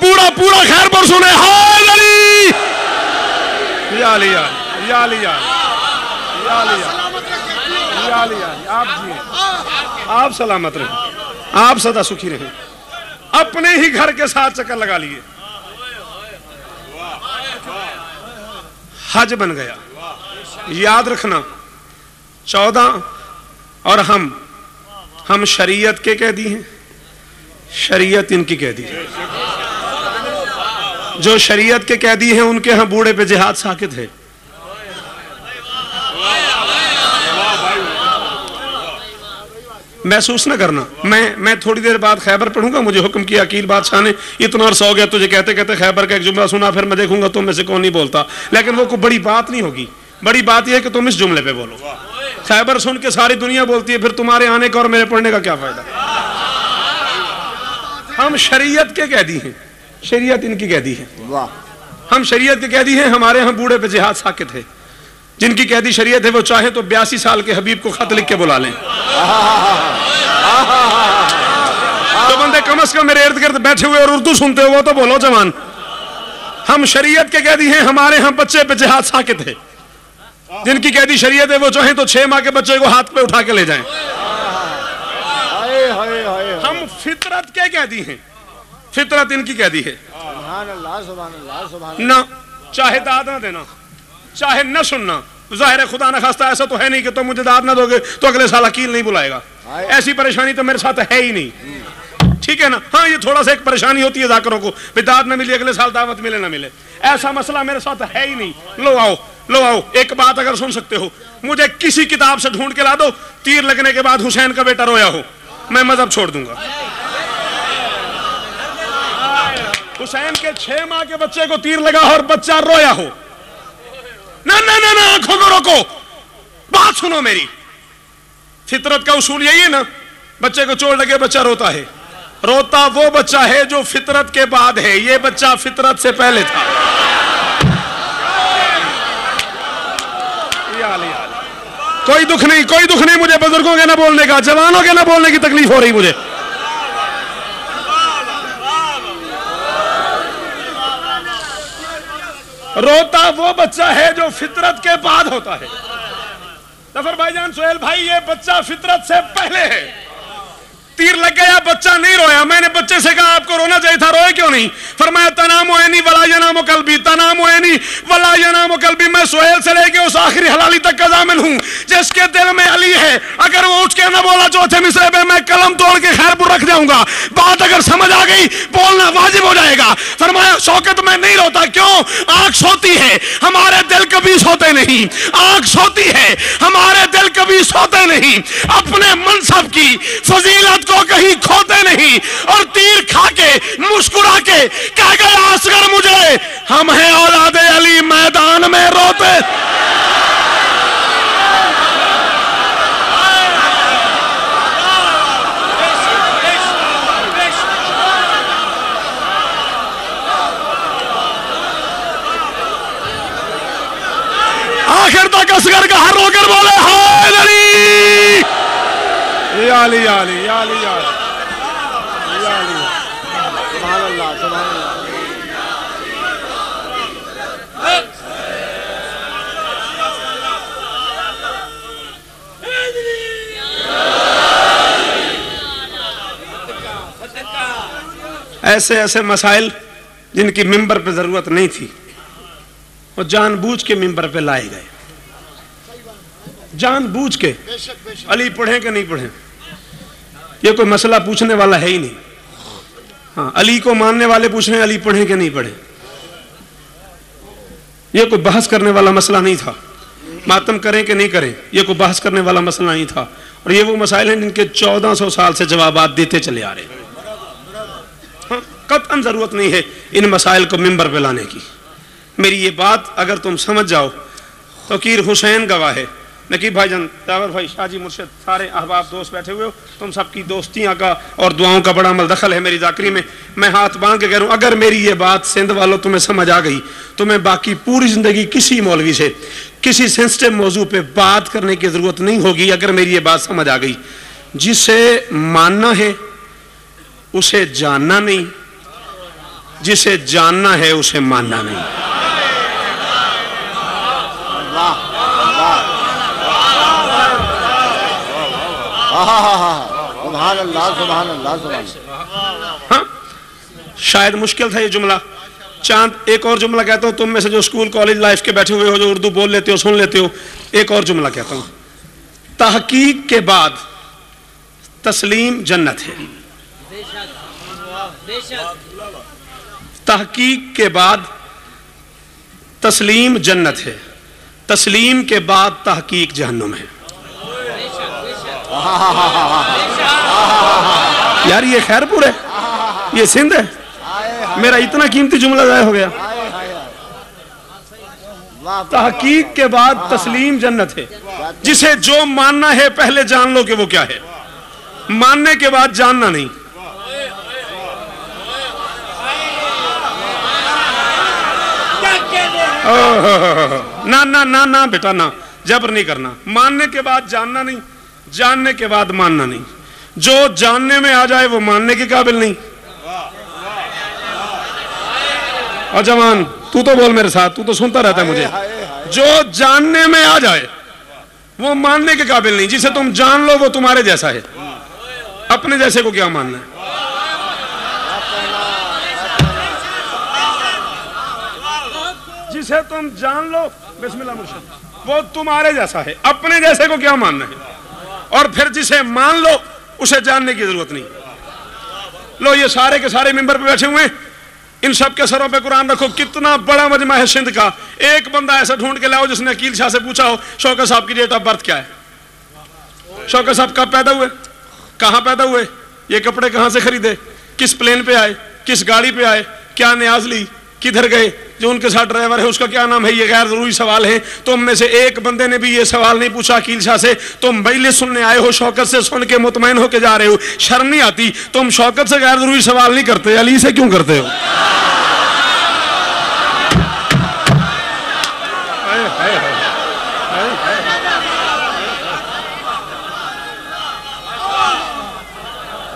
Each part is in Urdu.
پورا پورا خیبر سنے حال علی یا علی یا علی یا علی یا علی آپ جیئے آپ سلامت رہیں آپ سدا سکھی رہیں اپنے ہی گھر کے ساتھ چکر لگا لیے حج بن گیا یاد رکھنا 14 اور ہم شریعت کے قیدی ہیں شریعت ان کی قیدی ہے جو شریعت کے قیدی ہیں ان کے ہاں بوڑھے پہ جہاد ساکت ہے محسوس نہ کرنا میں تھوڑی دیر بعد خیبر پڑھوں گا مجھے حکم کیا عقیل بادشاہ نے اتنا عرصہ ہو گیا تجھے کہتے کہتے خیبر کا ایک جملہ سنا پھر میں دیکھوں گا تم میں سے کون نہیں بولتا لیکن وہ کوئی بڑی بات نہیں ہوگی بڑی بات یہ ہے کہ تم اس جملے پہ بولو خیبر سن کے ساری دنیا بولتی ہے پھر تمہارے آنے کا اور میرے پڑھنے کا کیا فائدہ ہم شریعت کے قیدی ہیں شریعت ان کی قیدی ہے ہم شریعت کے قیدی ہیں ہمارے ہاں بوڑھے پہ جہاد ساکت ہے جن کی قیدی شریعت ہے وہ چاہیں تو 82 سال کے حبیب کو خط لکھ کے بلا لیں جو بندے کم از کم میرے ارد گرد بیٹھے ہوئے اور اردو سنتے ہو وہ تو بولو جوان ہم شریعت کے قیدی ہیں ہمارے ہاں بچے پہ جہاد ساکت ہے جن کی قیدی شریعت ہے وہ چاہیں تو 6 ماہ کے بچے کو ہاتھ پہ اٹھا کے لے جائیں ہم فطرت کے قیدی ہیں فطرت ان کی قیدی ہے نہ چاہے داد نہ دینا چاہے نہ سننا ظاہر خدا نہ خواستہ ایسا تو ہے نہیں کہ تم مجھے داد نہ دو گے تو اگلے سال عقیل نہیں بلائے گا ایسی پریشانی تو میرے ساتھ ہے ہی نہیں ٹھیک ہے نا ہاں یہ تھوڑا سا ایک پریشانی ہوتی ہے ذاکروں کو داد نہ ملی اگلے سال دعوت ملے نہ ملے ایسا مسئلہ میرے ساتھ ہے ہی نہیں لو آؤ ایک بات اگر سن سکتے ہو مجھے کسی کتاب سے ڈھونڈ کے لا دو تیر لگنے کے بعد حسین کا بیٹا رویا ہو میں مذہب چھوڑ دوں گا حسین کے 6 ماہ کے بچے کو تیر لگا اور بچہ رویا ہو نہ آنکھوں کو روکو بات سنو میری فطرت کا اصول یہی ہے نا بچے کو چوٹ لگے بچہ روتا ہے روتا وہ بچہ ہے جو فطرت کے بعد ہے یہ بچہ فطرت سے پہلے تھا کوئی دکھ نہیں مجھے بزرگوں کے نہ بولنے کا جوانوں کے نہ بولنے کی تکلیف ہو رہی مجھے روتا وہ بچہ ہے جو فطرت کے بعد ہوتا ہے ظفر بھائی جان سہیل بھائی یہ بچہ فطرت سے پہلے ہے تیر لگ گیا بچہ نہیں رویا میں نے بچے سے کہا آپ کو رونا چاہیے تھا روئے کیوں نہیں فرمایا تنام عینی ولا ینام قلبی تنام عینی ولا ینام قلبی میں سہیل سے لے کے اس آخری حلالی تک کا ضامن ہوں جس کے دل میں علی ہے اگر وہ اٹھ کے نہ بولا چوتھے مصرے پہ میں قلم توڑ کے خیرپور رکھ جاؤں گا بات اگر سمجھ آ گئی بولنا واجب ہو جائے گا فرمایا شوکت میں نہیں روتا کیوں آنکھ سوتی ہے ہمارے دل کبھی سوتے نہیں آنکھ سوتی ہے ہمارے دل کبھی سوتے نہیں اپنے منصب کی فضیلت کو کہیں کھوتے نہیں اور تیر کھا کے مسکرا کے کہہ گیا اصغر مجھے ہم ہیں اولاد علی میدان میں روتے آخر تک اصغر کا ہر رو کر بولے حیدر علی یا علی یا علی یا علی یا علی سبحان اللہ سبحان اللہ ایسے مسائل جن کی ممبر پہ ضرورت نہیں تھی وہ جان بوجھ کے ممبر پہ لائے گئے جان بوجھ کے علی پڑھیں کہ نہیں پڑھیں یہ کوئی مسئلہ پوچھنے والا ہے ہی نہیں ہاں علی کو ماننے والے پوچھ رہے ہیں علی پڑھیں کہ نہیں پڑھیں یہ کوئی بحث کرنے والا مسئلہ نہیں تھا ماتم کریں کہ نہیں کریں یہ کوئی بحث کرنے والا مسئلہ نہیں تھا اور یہ وہ مسائل ہیں جن کے 1400 سال سے جوابات دیتے چلے آ رہے ہیں ہاں قطعاً ضرورت نہیں ہے ان مسائل کو ممبر پہ لانے کی میری یہ بات اگر تم سمجھ جاؤ تو کیر حسین گواہ ہے نقیب بھائی جان داور بھائی شاہ جی مرشد سارے احباب دوست بیٹھے ہوئے ہو تم سب کی دوستیاں کا اور دعاؤں کا بڑا عمل دخل ہے میری ذاکری میں ہاتھ باندھ کے کہہ رہا ہوں اگر میری یہ بات سندھ والوں تمہیں سمجھ آ گئی تو میں باقی پوری زندگی کسی مولوی سے کسی سینسٹیو موضوع پہ بات کرنے کی ضرورت نہیں ہوگی اگر میری یہ بات سمجھ آ گئی جسے ماننا ہے اسے جاننا نہیں جسے جاننا ہے اسے ماننا نہیں. سبحان اللہ سبحان اللہ سبحان اللہ. ہاں شاید مشکل تھا یہ جملہ. چاند ایک اور جملہ کہتا ہوں, تم میں سے جو اسکول کالج لائف کے بیٹھے ہوئے ہو, جو اردو بول لیتے ہو, سن لیتے ہو, ایک اور جملہ کہتا ہوں. تحقیق کے بعد تسلیم جنت ہے. تحقیق کے بعد تسلیم جنت ہے, تسلیم کے بعد تحقیق جہنم ہے. یار یہ خیر پور ہے, یہ سندھ ہے. میرا اتنا قیمتی جملہ ضائع ہو گیا. تحقیق کے بعد تسلیم جنت ہے. جسے جو ماننا ہے پہلے جان لو کہ وہ کیا ہے, ماننے کے بعد جاننا نہیں. نہ نہ نہ نہ بیٹا نہ, جبر نہیں کرنا. ماننے کے بعد جاننا نہیں, جاننے کے بعد ماننا نہیں. جو جاننے میں آ جائے وہ ماننے کے قابل نہیں. اور جوان تو بول میرے ساتھ, تو سنتا رہتا ہے مجھے. جو جاننے میں آ جائے وہ ماننے کے قابل نہیں. جسے تم جان لو وہ تمہارے جیسا ہے, اپنے جیسے کو کیا ماننا ہے. جسے تم جان لو, بسم اللہ مرشد, وہ تمہارے جیسا ہے, اپنے جیسے کو کیا ماننا ہے. اور پھر جسے مان لو اسے جاننے کی ضرورت نہیں. لو یہ سارے کے سارے ممبر پہ بیٹھے ہوئے, ان سب کے سروں پہ قرآن رکھو. کتنا بڑا مجمع ہے سندھ کا, ایک بندہ ایسا ڈھونڈ کے لاؤ جس نے عقیل شاہ سے پوچھا ہو شوکت صاحب کی ڈیٹ آف برتھ کیا ہے. شوکت صاحب کب پیدا ہوئے, کہاں پیدا ہوئے, یہ کپڑے کہاں سے خریدے, کس پلین پہ آئے, کس گاڑی پہ آئے, کیا نیاز لی, کدھر گئے, جو ان کے ساتھ ڈرائیور ہے اس کا کیا نام ہے. یہ غیر ضروری سوال ہیں. تم میں سے ایک بندے نے بھی یہ سوال نہیں پوچھا عقیل شاہ سے. تم مجلس سننے آئے ہو, شوکت سے سن کے مطمئن ہو کے جا رہے ہو, شرم نہیں آتی. تم شوکت سے غیر ضروری سوال نہیں کرتے, علی سے کیوں کرتے ہو.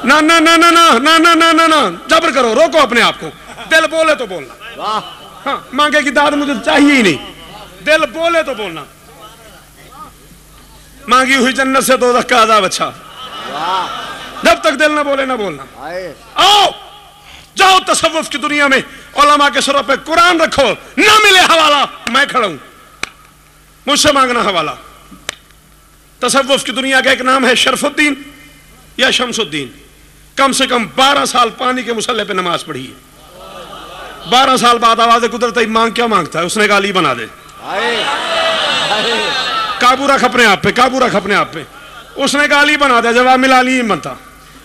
نہ نہ نہ نہ نہ نہ نہ نہ نہ, جبر کرو, روکو اپنے آپ کو. دل بولے تو بولنا, ہاں مانگے کی داد مجھے چاہیے ہی نہیں. دل بولے تو بولنا. مانگی ہوئی جنت سے دوزخ کا عذاب اچھا. جب تک دل نہ بولے نہ بولنا. آؤ جاؤ تصوف کی دنیا میں علماء کے سروں پہ قرآن رکھو. نہ ملے حوالہ, میں کھڑا ہوں, مجھ سے مانگنا حوالہ. تصوف کی دنیا کا ایک نام ہے شرف الدین یا شمس الدین. کم سے کم 12 سال پانی کے مسلح پہ نماز پڑھی ہے. 12 سال بعد آواز قدرت آئی, مانگ کیا مانگتا ہے. اس نے کہا علی بنا دے. قابو رکھ اپنے آپ پہ, قابو رکھ اپنے آپ پہ. اس نے کہا علی بنا دے. جواب ملا علی نہیں بنتا.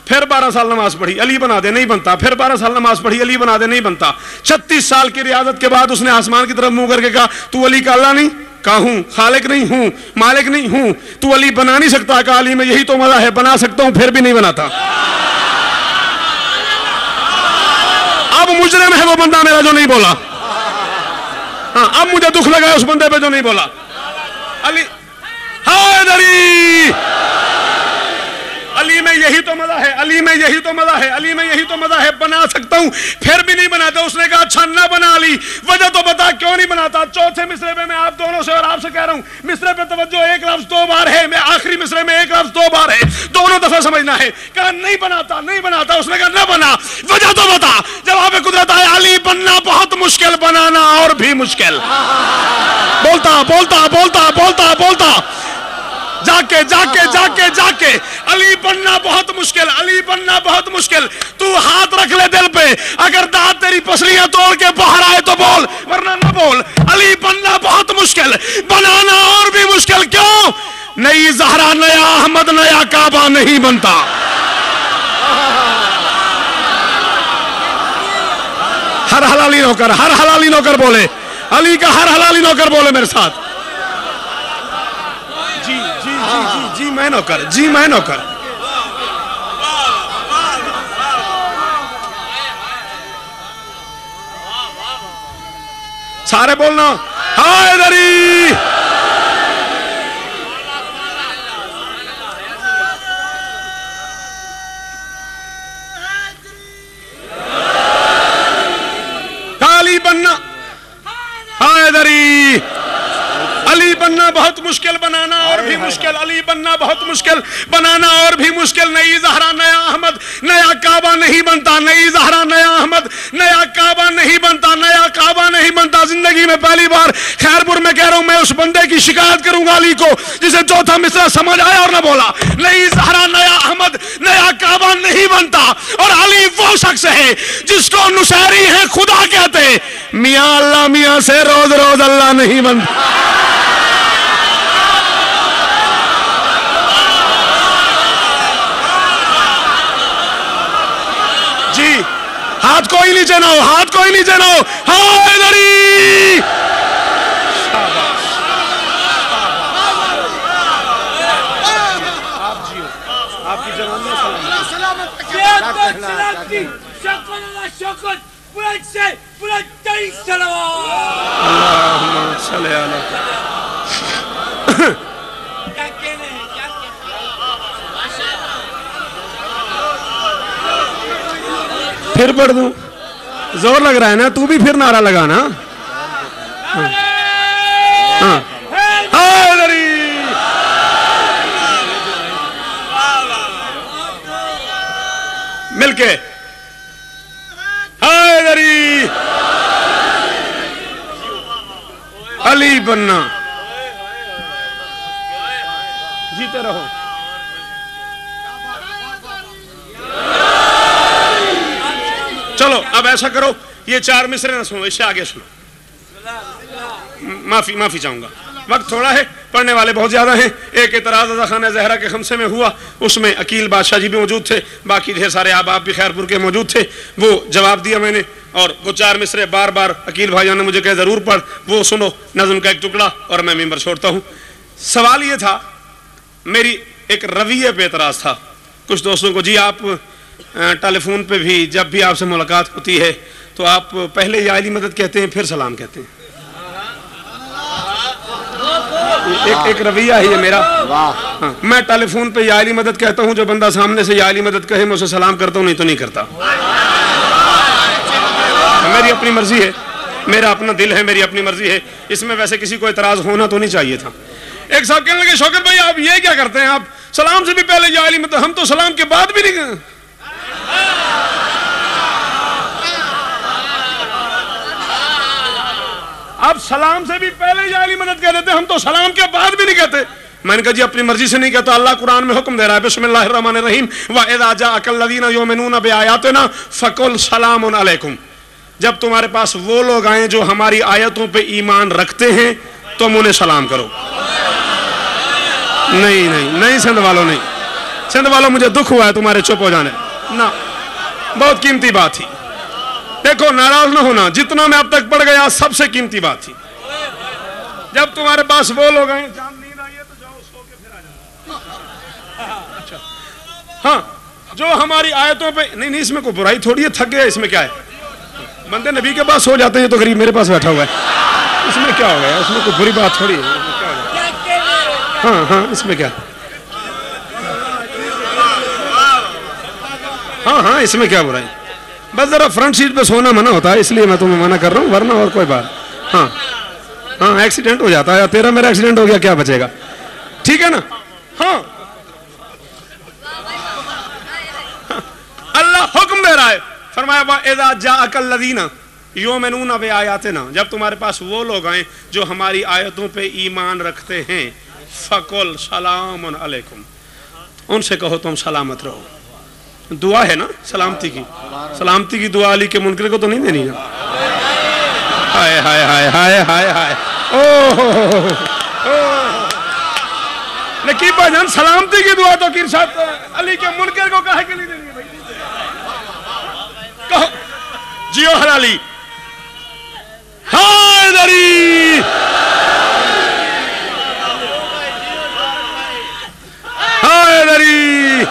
پھر 12 سال نماز پڑھی, علی بنا دے, نہیں بنتا. پھر 12 سال نماز پڑھی, علی بنا دے, نہیں بنتا. 36 سال کی ریاضت کے بعد اس نے آسمان کی طرف منہ کر کے کہا, تو علی کا اللہ نہیں. کہا ہوں, خالق نہیں ہوں, مالک نہیں ہوں. تو علی بنا نہیں سکتا. کہا علی میں یہی تو مزہ ہے, بنا سکتا ہوں پھر بھی نہیں بناتا. اب مجرم ہے وہ بندہ میرا جو نہیں بولا. ہاں اب مجھے دکھ لگا اس بندے پہ جو نہیں بولا. علی حیدری, علی میں یہی تو مزہ ہے, علی میں یہی تو مزہ ہے, علی میں یہی تو مزہ ہے, بنا سکتا ہوں پھر بھی نہیں بناتا. اس نے کہا اچھا نہ بنا علی, وجہ تو بتا کیوں نہیں بناتا. چوتھے مصرے پہ میں آپ دونوں سے اور آپ سے کہہ رہا ہوں, مصرے پہ توجہ, ایک لفظ 2 بار ہے, میں آخری مصرے میں ایک لفظ 2 بار ہے, دونوں دفعہ سمجھنا ہے. کہا نہیں بناتا, نہیں بناتا. اس نے کہا نہ بنا, وجہ تو بتا. جواب قدرت آئے, علی بننا بہت مشکل, بنانا اور بھی مشکل. بولتا بولتا بولتا بولتا بولتا جا کے علی بننا بہت مشکل, علی بننا بہت مشکل. تو ہاتھ رکھ لے دل پہ, اگر دانت تیری پسلیاں توڑ کے باہر آئے تو بول, ورنہ نہ بول. علی بننا بہت مشکل, بنانا اور بھی مشکل. کیوں؟ نئی زہرا, نیا احمد, نیا کعبہ نہیں بنتا. ہر حلالی نوکر, ہر حلالی نوکر بولے, علی کا ہر حلالی نوکر بولے میرے ساتھ. جی میں نوکر, جی میں نوکر. سارے بولنا حیدری. بننا حیدری، علی بننا بہت مشکل، بنانا اور بھی مشکل، علی بننا بہت مشکل، بنانا اور بھی مشکل۔ نئی زہرا نیا احمد، نیا کعبہ نہیں بنتا، نئی زہرا نیا احمد، نیا کعبہ نہیں بنتا، نیا کعبہ نہیں بنتا۔ زندگی میں پہلی بار خیرپور میں کہہ رہا ہوں، میں اس بندے کی شکایت کروں گا علی کو جسے چوتھا مصرع سمجھ آیا اور نہ بولا۔ نئی زہرا نیا احمد، نیا کعبہ نہیں بنتا، اور علی وہ شخص ہے جس کو نصیری ہے خدا کہتے ہیں۔ میاں اللہ میاں سے روز روز اللہ نہیں بنتا۔ جی ہاتھ کوئی نیچے نہ ہو، ہاتھ کوئی نیچے نہ ہو۔ حیدری، آپ جیو، آپ کی جوان میں اللہم صلی علی پھر پڑھ دوں، زور لگ رہا ہے نا، تو بھی پھر نعرہ لگانا۔ حیدری، مل کے حیدری، علی بننا، جیتے رہو۔ چلو اب ایسا کرو، یہ 4 مصرے نہ سنو، اس سے آگے سنو۔ معافی چاہوں گا، وقت تھوڑا ہے، پڑھنے والے بہت زیادہ ہیں۔ ایک اعتراض رضا خانہ زہرا کے خمسے میں ہوا، اس میں عقیل بادشاہ جی بھی موجود تھے، باقی ڈھیر سارے آپ بھی خیرپور کے موجود تھے۔ وہ جواب دیا میں نے، اور وہ 4 مصرے بار بار عقیل بھائیوں نے مجھے کہا ضرور پڑھ، وہ سنو نظم کا ایک ٹکڑا، اور میں ممبر چھوڑتا ہوں۔ سوال یہ تھا، میری ایک رویے پہ اعتراض تھا کچھ دوستوں کو، جی آپ ٹیلی فون پہ بھی جب بھی آپ سے ملاقات ہوتی ہے تو آپ پہلے یا علی مدد کہتے ہیں پھر سلام کہتے ہیں۔ ایک رویہ ہے یہ میرا۔ میں ٹیلی فون پہ یا علی مدد کہتا ہوں، جو بندہ سامنے سے یا علی مدد کہے میں اسے سلام کرتا ہوں، نہیں تو نہیں کرتا۔ میری اپنی مرضی ہے، میرا اپنا دل ہے، میری اپنی مرضی ہے، اس میں ویسے کسی کو اعتراض ہونا تو نہیں چاہیے تھا۔ ایک صاحب کہنے لگے شوکت بھائی آپ یہ کیا کرتے ہیں، آپ سلام سے بھی پہلے یا علی مدد، ہم تو سلام کے بعد بھی نہیں کہتے۔ آپ سلام سے بھی پہلے یا علی مدد کہہ دیتے، ہم تو سلام کے بعد بھی نہیں کہتے۔ میں نے کہا جی اپنی مرضی سے نہیں کہتا، اللہ قرآن میں حکم دے رہا ہے، بسم اللہ الرحمن الرحیم، وَإِذَا جَاءَكَ الَّذِينَ يُؤْمِنُونَ بِآيَاتِنَا فَقُلْ سَلَامٌ عَلَيْكُمْ۔ جب تمہارے پاس وہ لوگ آئیں جو ہماری آیتوں پہ ایمان رکھتے ہیں تم انہیں سلام کرو۔ نہیں سندھ والوں، نہیں سندھ والوں، مجھے دکھ ہوا ہے تمہارے چپ ہو جانے، نہ بہت قیمتی بات تھی۔ دیکھو ناراض نہ ہونا، جتنا میں اب تک پڑھ گیا سب سے قیمتی بات تھی۔ جب تمہارے پاس وہ لوگ آئیں، جان نیند آئی ہے تو جاؤ سو کے پھر آ جاؤ۔ اچھا ہاں، جو ہماری آیتوں پہ، نہیں اس میں کوئی برائی تھوڑی ہے، تھک گیا، اس میں کیا ہے، بندے نبی کے پاس ہو جاتے ہیں تو غریب میرے پاس بیٹھا ہوا ہے، اس میں کیا ہو گیا، اس میں کوئی بری بات تھوڑی ہے۔ ہاں اس میں کیا، ہاں اس میں کیا برائی، بس ذرا فرنٹ سیٹ پہ سونا منع ہوتا ہے، اس لیے میں تمہیں منع کر رہا ہوں، ورنہ اور کوئی بات۔ ہاں ایکسیڈنٹ ہو جاتا ہے، تیرا میرا ایکسیڈنٹ ہو گیا کیا بچے گا، ٹھیک ہے نا۔ ہاں اللہ حکم دے رہا ہے، فرمایا وَإِذَا جَاءَكَ الَّذِينَ يُؤْمِنُونَ بِآيَاتِنَا، جب تمہارے پاس وہ لوگ آئیں جو ہماری آیتوں پہ ایمان رکھتے ہیں، فَقُلْ سَلَامٌ عَلَيْكُمْ، ان سے کہو تم سلامت رہو۔ دعا ہے نا سلامتی کی، سلامتی کی دعا علی کے منکر کو تو نہیں دینی نا۔ ہائے ہائے ہائے ہائے ہائے ہائے، نقیب بھائی جان سلامتی کی دعا تو ارشاد علی کے منکر کو کہے کہ نہیں دینی ہے بھائی، کہو جیو حلالی حیدری، حیدری،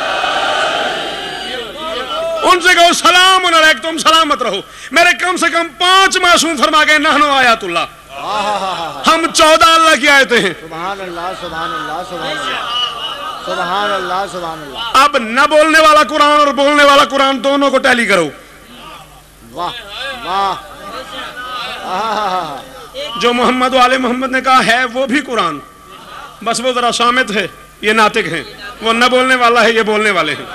ان سے کہو سلام علیکم، تم سلامت رہو۔ میرے کم سے کم 5 معصوم فرما گئے نحنو آیات اللہ، ہم 14 اللہ کی آیتیں ہیں۔ سبحان اللہ سبحان اللہ سبحان اللہ سبحان اللہ سبحان اللہ۔ اب نہ بولنے والا قرآن اور بولنے والا قرآن دونوں کو ٹیلی کرو۔ واہ واہ جو محمد و آل محمد نے کہا ہے وہ بھی قرآن، بس وہ ذرا صامت ہے، یہ ناطق ہیں، وہ نہ بولنے والا ہے، یہ بولنے والے ہیں۔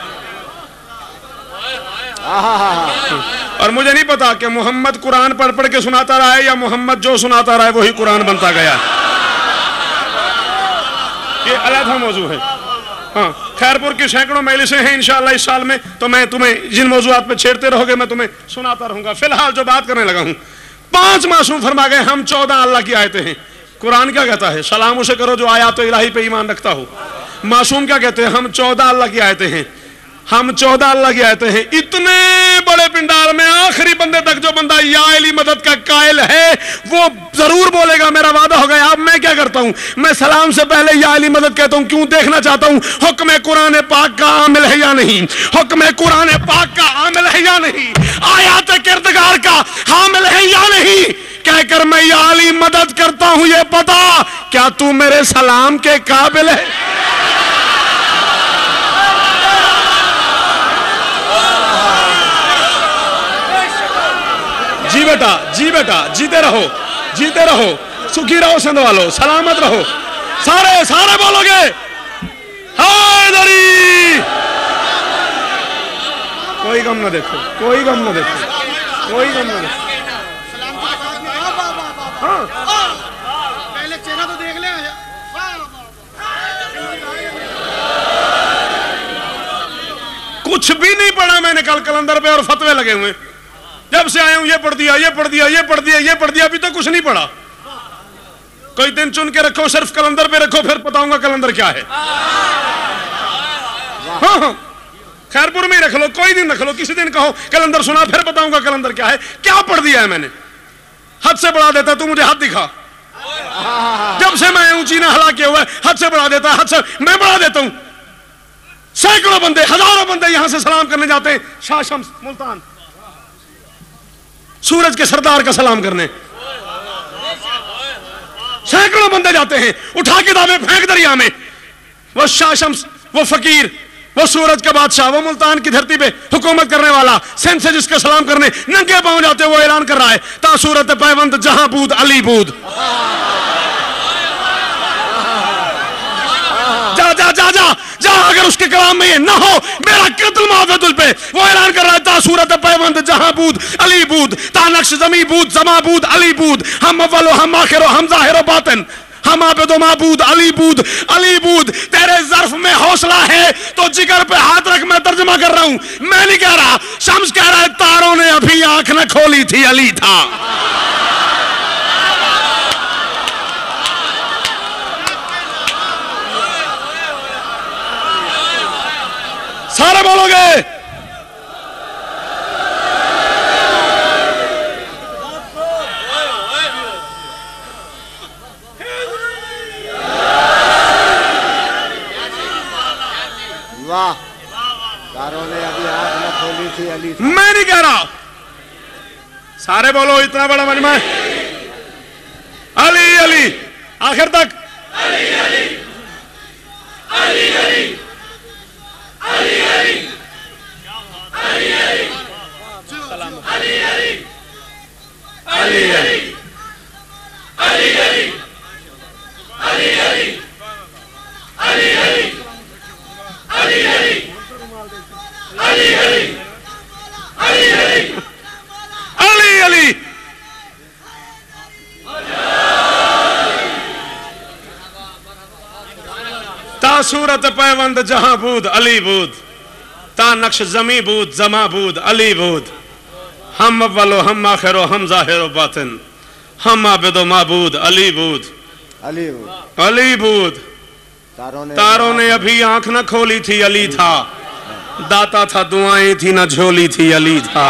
اور مجھے نہیں پتا کہ محمد قرآن پڑھ پڑھ کے سناتا رہا ہے یا محمد جو سناتا رہا ہے وہی قرآن بنتا گیا، یہ علیحدہ موضوع ہے۔ ہاں، خیرپور کی سینکڑوں مجلسیں ہیں انشاءاللہ اس سال میں، تو میں تمہیں جن موضوعات پہ چھیڑتے رہو گے میں تمہیں سناتا رہوں گا۔ فی الحال جو بات کرنے لگا ہوں، 5 معصوم فرما گئے ہم 14 اللہ کی آیتیں ہیں۔ قرآن کیا کہتا ہے؟ سلام اسے کرو جو آیات الہی پہ ایمان رکھتا ہو۔ معصوم کیا کہتے ہیں؟ ہم 14 اللہ کی آیتیں ہیں، ہم 14 اللہ کی آیتیں ہیں۔ اتنے بڑے پنڈال میں آخری بندے تک جو بندہ یا علی مدد کا قائل ہے وہ ضرور بولے گا، میرا وعدہ ہو گیا۔ اب میں کیا کرتا ہوں؟ میں سلام سے پہلے یا علی مدد کہتا ہوں، کیوں؟ دیکھنا چاہتا ہوں حکم قرآن پاک کا عامل ہے یا نہیں، حکم قرآن پاک کا عامل ہے یا نہیں، آیات کردگار کا حامل ہے یا نہیں۔ کہہ کر میں یا علی مدد کرتا ہوں، یہ پتا کیا تو میرے سلام کے قابل ہے؟ جی بیٹا، جی بیٹا، جیتے رہو، جیتے رہو، سکھی رہو سندھ والو، سلامت رہو، سارے بولو گے حیدری۔ کوئی غم نہ دیکھو، کوئی غم نہ دیکھو، کوئی غم نہ دیکھو۔ پہلے چہرہ تو دیکھ لیں۔ کچھ بھی نہیں پڑھا میں نے کل کلندر پہ اور فتوے لگے ہوئے، جب سے آیا ہوں یہ پڑھ دیا، یہ پڑھ دیا، یہ پڑھ دیا، یہ پڑھ دیا، ابھی تک کچھ نہیں پڑھا۔ کوئی دن چن کے رکھو، صرف کلندر پہ رکھو، پھر بتاؤں گا کلندر کیا ہے۔ ہاں، خیرپور میں ہی رکھ لو، کوئی دن رکھ لو، کسی دن کہو کلندر سنا، پھر بتاؤں گا کلندر کیا ہے۔ کیا پڑھ دیا ہے میں نے؟ حد سے بڑھا دیتا، تو مجھے حد دکھا۔ جب سے میں اونچی نہ ہلا کیا ہوا ہے، حد سے بڑھا دیتا، حد سے میں بڑھا دیتا ہوں۔ سینکڑوں بندے، ہزاروں بندے یہاں سے سلام کرنے جاتے ہیں، شاہ شمس ملتان، سورج کے سردار کا سلام کرنے، سینکڑوں بندے جاتے ہیں، اٹھا کتابیں پھینک دریا میں۔ وہ شاہ شمس، وہ فقیر، وہ سورج کا بادشاہ، وہ ملتان کی دھرتی پہ حکومت کرنے والا، سندھ سے جس کے سلام کرنے ننگے پاؤں جاتے، وہ اعلان کر رہا ہے تا صورت پیوند جہاں بود علی بود۔ جا جا جا جا جا، اگر اس کے کلام میں یہ نہ ہو میرا قتل معاف ہے تجھ پہ۔ وہ اعلان کر رہا ہے تا صورت پیوند جہاں بود علی بود، تا نقش زمیں بود زماں بود علی بود، ہم اول و ہم آخر و ہم ظاہر و باطن، ہم عابد و معبود علی بود علی بود۔ تیرے ظرف میں حوصلہ ہے تو جگر پہ ہاتھ رکھ، میں ترجمہ کر رہا ہوں، میں نہیں کہہ رہا۔ شمس کہہ رہا ہے تاروں نے ابھی آنکھ نہ کھولی تھی علی تھا۔ سارے بولو گے؟ واہ، تاروں نے ابھی آنکھ نہ کھولی تھی علی تھا۔ میں نہیں کہہ رہا، سارے بولو، اتنا بڑا مجمع ہے، علی علی آخر تک، علی علی علی علی علی علی علی علی سلام علی علی علی علی علی علی علی علی علی علی علی علی علی علی علی علی علی علی تا صورت پیوند جہاں بود علی بود، تا نقش زمیں بود زماں بود علی بود، ہم اول و ہم آخر و ہم ظاہر و باطن، ہم عابد و معبود علی بود علی بود، علی بود۔ تاروں نے ابھی آنکھ نہ کھولی تھی علی تھا، داتا تھا دعائیں تھی نہ جھولی تھی علی تھا۔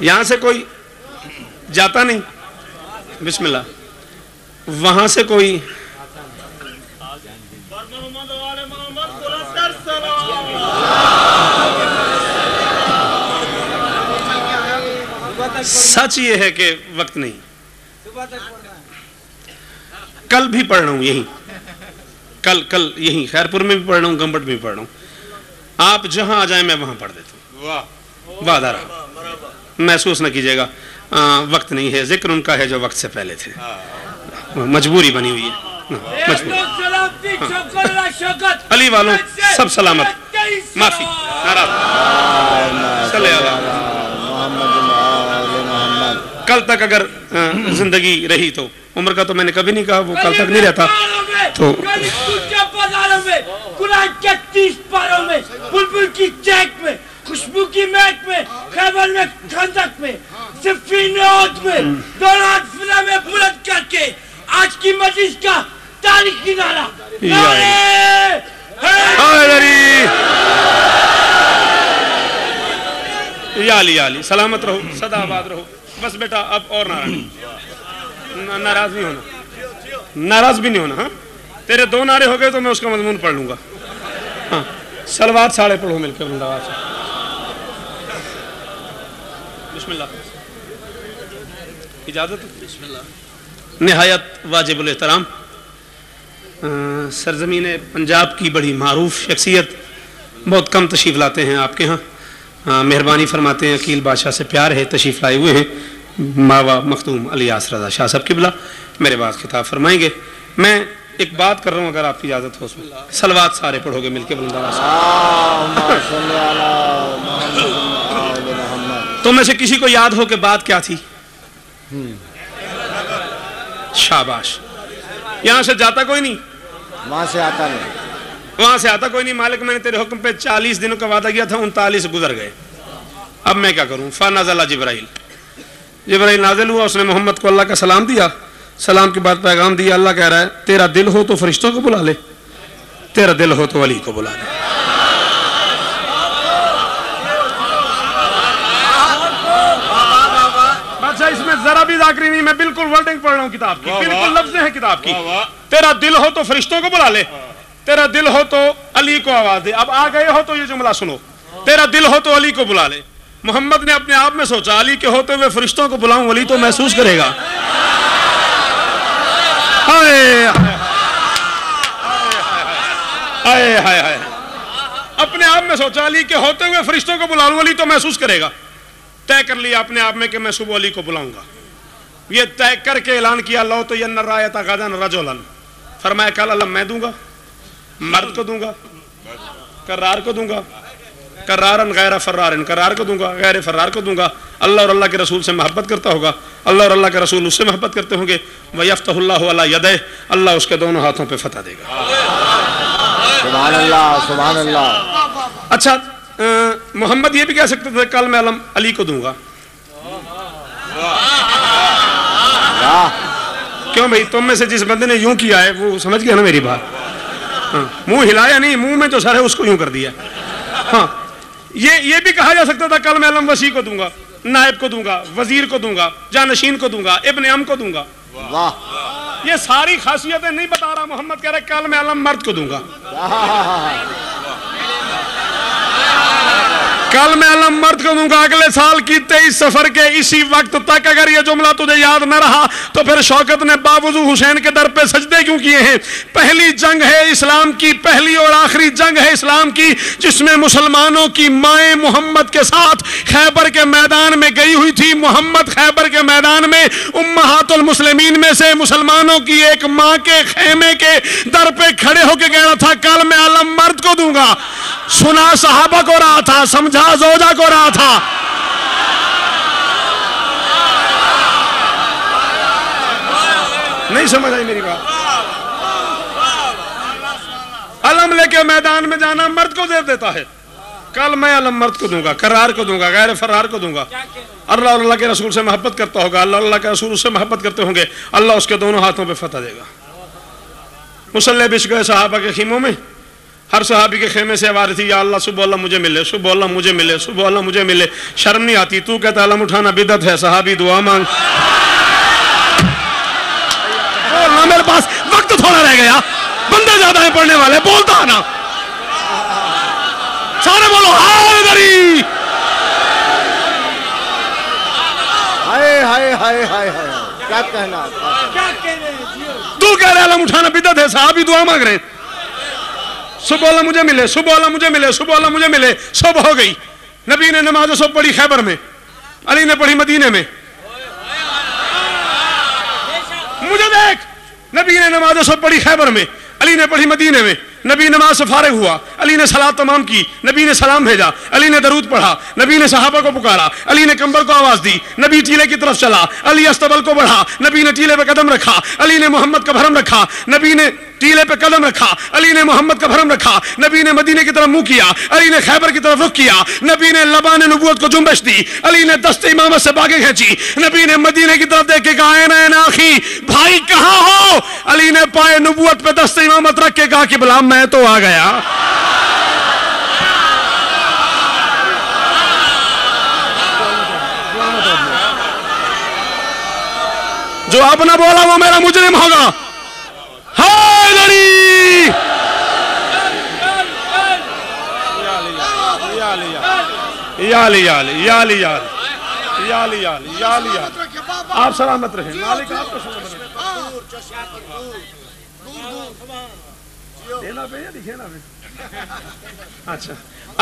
یہاں سے کوئی جاتا نہیں، بسم اللہ، وہاں سے کوئی سچ یہ ہے کہ وقت نہیں. کل بھی پڑھ رہا ہوں یہیں، کل یہیں خیرپور میں بھی پڑھ رہا ہوں، گمبٹ میں بھی پڑھ رہا ہوں. آپ جہاں آ جائیں میں وہاں پڑھ دیتا ہوں. وعدہ رہا، محسوس نہ کیجیے گا وقت نہیں ہے. ذکر ان کا ہے جو وقت سے پہلے تھے، مجبوری بنی ہوئی ہے. علی والوں سب سلامت، معافی، کل تک اگر زندگی رہی تو، عمر کا تو میں نے کبھی نہیں کہا وہ کل تک نہیں رہتا تو. قرآن کے 30 پاروں میں، بلبل کی چہک میں، خوشبو کی مہک میں، خیبر میں، خندق میں، صفین عہد میں، دوران فضا میں بلند کر کے آج کی مجلس کا تاریخی نعرہ یا علی، یا علی، سلامت رہو، سدا آباد رہو. بس بیٹا اب اور نعرہ نہیں، ناراض نہیں ہونا، ناراض بھی نہیں ہونا. ہاں تیرے 2 نعرے ہو گئے تو میں اس کا مضمون پڑھ لوں گا. ہاں صلوات ساڑھے پڑھو مل کے بندہ سے. بسم اللہ، اجازت. بسم اللہ. نہایت واجب الاحترام سرزمین پنجاب کی بڑی معروف شخصیت، بہت کم تشریف لاتے ہیں آپ کے ہاں. مہربانی فرماتے ہیں، عقیل بادشاہ سے پیار ہے، تشریف لائے ہوئے ہیں. ماوا مختوم الیاس رضا شاہ صاحب قبلہ میرے بعد خطاب فرمائیں گے. میں ایک بات کر رہا ہوں، اگر آپ کی اجازت ہو اس میں صلوات سارے پڑھو گے مل کے بلند آواز سے. تو میں سے کسی کو یاد ہو کہ بات کیا تھی؟ شاباش. یہاں سے جاتا کوئی نہیں، وہاں سے آتا نہیں، وہاں سے آتا کوئی نہیں. مالک میں نے تیرے حکم پہ 40 دنوں کا وعدہ کیا تھا، 39 گزر گئے. اب میں کیا کروں؟ فنزل جبرائیل، جبرائیل نازل ہوا، اس نے محمد کو اللہ کا سلام دیا. سلام کے بعد پیغام دیا، اللہ کہہ رہا ہے تیرا دل ہو تو فرشتوں کو بلا لے، تیرا دل ہو تو علی کو بلا لے. بادشاہ اس میں ذرا بھی ذاکری نہیں، میں بالکل ورڈنگ پڑھ رہا ہوں کتاب کی، بالکل لفظیں ہیں کتاب کی. تیرا دل ہو تو فرشتوں کو بلا لے، تیرا دل ہو تو علی کو آواز دے. اب آ گئے ہو تو یہ جملہ سنو، تیرا دل ہو تو علی کو بلا لے. محمد نے اپنے آپ میں سوچا علی کے ہوتے ہوئے فرشتوں کو بلاؤں، علی تو محسوس کرے گا. اپنے آپ میں سوچا علی کے ہوتے ہوئے فرشتوں کو بلا لوں، علی تو محسوس کرے گا. طے کر لیا اپنے آپ میں کہ میں صبح علی کو بلاؤں گا. یہ طے کر کے اعلان کیا، لو تو ین رایت غدا رجلا، فرمایا کل علم میں دوں گا، مرد کو دوں گا، کرار کو دوں گا، کرارن غیر فرارن، کرار کو دوں گا، غیر فرار کو دوں گا. اللہ اور اللہ کے رسول سے محبت کرتا ہوگا، اللہ اور اللہ کے رسول اس سے محبت کرتے ہوں گے. وَيَفْتَحُ اللَّهُ عَلَى يَدَيْهِ، اللہ اس کے دونوں ہاتھوں پہ فتح دے گا. سبحان اللہ، سبحان اللہ. اچھا محمد یہ بھی کہہ سکتے تھے کل میں علم علی کو دوں گا. کیوں بھائی؟ تم میں سے جس بندے نے یوں کیا ہے وہ سمجھ گیا نا میری بات. منہ ہلایا نہیں، منہ میں جو سر ہے اس کو یوں کر دیا. ہاں یہ بھی کہا جا سکتا تھا کل میں علم وسیع کو دوں گا، نائب کو دوں گا، وزیر کو دوں گا، جانشین کو دوں گا، ابن عم کو دوں گا. یہ ساری خاصیتیں نہیں بتا رہا محمد، کہہ رہے کل میں علم مرد کو دوں گا. کل میں علم مرد کو دوں گا. اگلے سال کی 23 سفر کے اسی وقت تک اگر یہ جملہ تجھے یاد نہ رہا تو پھر شوکت نے باوضو حسین کے در پہ سجدے کیوں کیے ہیں؟ پہلی جنگ ہے اسلام کی، پہلی اور آخری جنگ ہے اسلام کی، جس میں مسلمانوں کی مائیں محمد کے ساتھ خیبر کے میدان میں گئی ہوئی تھی. محمد خیبر کے میدان میں امہات المسلمین میں سے مسلمانوں کی ایک ماں کے خیمے کے در پہ کھڑے ہو کے کہہ رہا تھا کل میں علم مرد کو دوں گا. سنا صحابہ کو رہا تھا، سمجھا زوجہ کو رہا تھا. نہیں سمجھ آئی میری بات؟ علم لے کے میدان میں جانا مرد کو دے دیتا ہے. کل میں علم مرد کو دوں گا، کرار کو دوں گا، غیر فرار کو دوں گا. اللہ اور اللہ کے رسول سے محبت کرتا ہوگا، اللہ اور اللہ کے رسول اس سے محبت کرتے ہوں گے، اللہ اس کے دونوں ہاتھوں پہ فتح دے گا. مسلح بچھ گئے صحابہ کے خیموں میں، ہر صحابی کے خیمے سے آواز تھی یا اللہ صبح اللہ مجھے ملے، صبح اللہ مجھے ملے، صبح اللہ مجھے ملے. شرم نہیں آتی؟ تو کہتا علم اٹھانا بدعت ہے، صحابی دعا مانگ. بولنا، میرے پاس وقت تھوڑا رہ گیا، بندے زیادہ ہیں پڑھنے والے، بولتا نا. سارے بولو حیدری. ہائے ہائے ہائے ہائے ہائے، کیا کہنا. کیا کہنے ہیں؟ تو کہہ رہے علم اٹھانا بدعت ہے، صحابی دعا مانگ رہے ہیں. صبح اللہ مجھے ملے، صبح اللہ مجھے ملے، صبح اللہ مجھے ملے. صبح ہو گئی، نبی نے نماز صبح پڑھی خیبر میں، علی نے پڑھی مدینے میں. مجھے دیکھ، نبی نے نماز صبح پڑھی خیبر میں، علی نے پڑھی مدینے میں. نبی نماز سے فارغ ہوا، علی نے صلاۃ تمام کی، نبی نے سلام بھیجا، علی نے درود پڑھا، نبی نے صحابہ کو پکارا، علی نے کمبر کو آواز دی، نبی ٹیلے کی طرف چلا، علی استبل کو بڑھا، نبی نے ٹیلے پہ قدم رکھا، علی نے محمد کا بھرم رکھا، نبی نے ٹیلے پہ قدم رکھا، علی نے محمد کا بھرم رکھا، نبی نے مدینے کی طرف منہ کیا، علی نے خیبر کی طرف رخ کیا، نبی نے لبان نبوت کو جنبش دی، علی نے دست امامت سے باگیں کھینچی، نبی نے مدینے کی طرف دیکھ کے کہا اے آخی بھائی کہاں ہو؟ علی نے پائے نبوت پہ دست امامت رکھ کے کہا کہ بلا میں تو آ گیا. جو اب نہ بولا وہ میرا مجرم ہوگا. حیدری. یا علی یا علی یا علی یا علی یا علی یا علی یا علی یا علی. آپ سلامت رہیں. مالک آپ کو سلامت رہیں. دینا پہ یا دکھینا پہ؟ اچھا.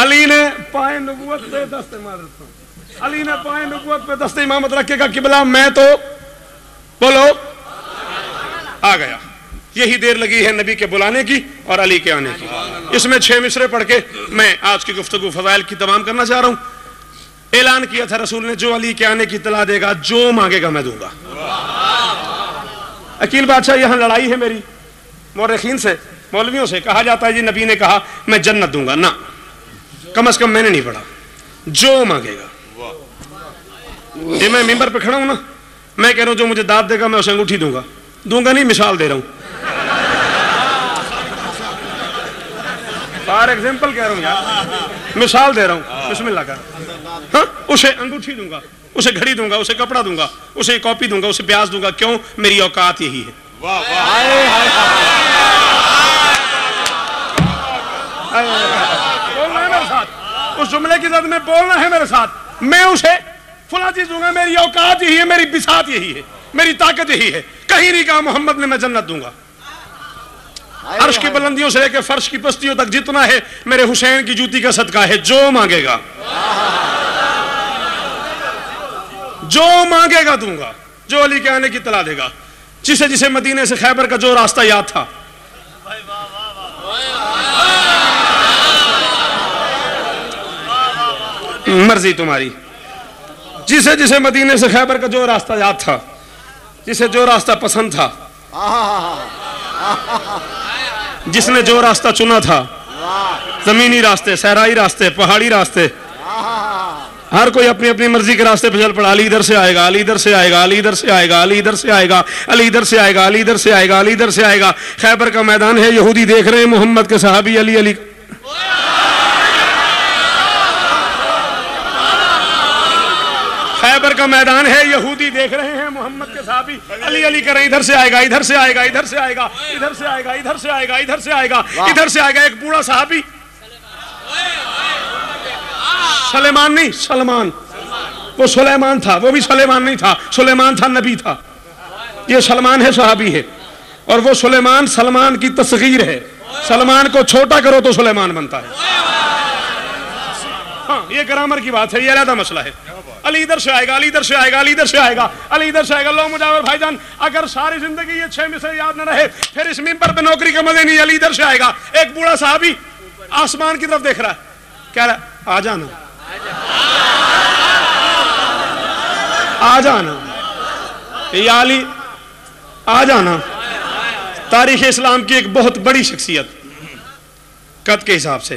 علی نے پائے نبوت پہ دست امامت رکھا، علی نے پائے نبوت پہ دست امامت رکھے گا قبلہ میں تو بولو آ گیا. یہی دیر لگی ہے نبی کے بلانے کی اور علی کے آنے کی. اس میں 6 مصرے پڑھ کے میں آج کی گفتگو فضائل کی تمام کرنا چاہ رہا ہوں. اعلان کیا تھا رسول نے جو علی کے آنے کی اطلاع دے گا جو مانگے گا میں دوں گا. عقیل بادشاہ یہاں لڑائی ہے میری مورخین سے، مولویوں سے. کہا جاتا ہے جی نبی نے کہا میں جنت دوں گا. نہ، کم از کم میں نے نہیں پڑھا جو مانگے گا. یہ میں ممبر پہ کھڑا ہوں نا، میں کہہ رہا ہوں جو مجھے داد دے گا میں اسے انگوٹھی دوں گا. دوں گا نہیں، مثال دے رہا ہوں، فار ایگزامپل کہہ رہا ہوں یار، مثال دے رہا ہوں. بسم اللہ کر. ہاں، اسے انگوٹھی دوں گا، اسے گھڑی دوں گا، اسے کپڑا دوں گا، اسے کاپی دوں گا، اسے پیاز دوں گا. کیوں؟ میری اوقات یہی ہے. بولنا ہے میرے ساتھ، اس جملے کی زد میں بولنا ہے میرے ساتھ. میں اسے فلاں چیز دوں گا، میری اوقات یہی ہے، میری بساط یہی ہے، میری طاقت یہی ہے. کہیں نہیں کہا محمد نے میں جنت دوں گا. عرش کی بلندیوں سے لے کے فرش کی پستیوں تک جتنا ہے میرے حسین کی جوتی کا صدقہ ہے. جو مانگے گا جو مانگے گا دوں گا. جو علی کے آنے کی اطلاع دے گا. جسے جسے مدینے سے خیبر کا جو راستہ یاد تھا، مرضی تمہاری. جسے جسے مدینے سے خیبر کا جو راستہ یاد تھا، جسے جو راستہ پسند تھا، جس نے جو راستہ چنا تھا، زمینی راستے، صحرائی راستے، پہاڑی راستے، ہر کوئی اپنی اپنی مرضی کے راستے پہ چل پڑا. علی ادھر سے آئے گا، علی ادھر سے آئے گا، علی ادھر سے آئے گا، علی ادھر سے آئے گا، علی ادھر سے آئے گا، علی ادھر سے آئے گا، علی ادھر سے آئے گا. خیبر کا میدان ہے، یہودی دیکھ رہے ہیں محمد کے صحابی علی علی. خیبر کا میدان ہے، یہودی دیکھ رہے ہیں محمد کے صحابی علی علی کر رہے ہیں. ادھر سے آئے گا، ادھر سے آئے گا، ادھر سے آئے گا، ادھر سے آئے گا، ادھر سے آئے گا، ادھر سے آئے گا، ادھر سے آئے گا. ایک بوڑھا صحابی، سلیمان نہیں، سلمان. وہ سلیمان تھا، وہ بھی سلیمان نہیں تھا. سلیمان تھا، نبی تھا. یہ سلمان ہے، صحابی ہے. اور وہ سلیمان سلمان کی تصغیر ہے. سلمان کو چھوٹا کرو تو سلیمان بنتا ہے. ہاں، یہ گرامر کی بات ہے، یہ علیحدہ مسئلہ ہے. علی ادھر سے آئے گا، علی ادھر سے آئے گا، علی ادھر سے آئے گا، علی ادھر سے آئے گا. لو مجاور بھائی جان، اگر ساری زندگی یہ 6 مصرے یاد نہ رہے پھر اس ممبر پہ نوکری کا مزے نہیں. علی ادھر سے آئے گا. ایک بوڑھا صحابی آسمان کی طرف دیکھ رہا ہے، کہہ رہا ہے آ جانا، آ جانا یا علی، آ جانا. تاریخ اسلام کی ایک بہت بڑی شخصیت قد کے حساب سے.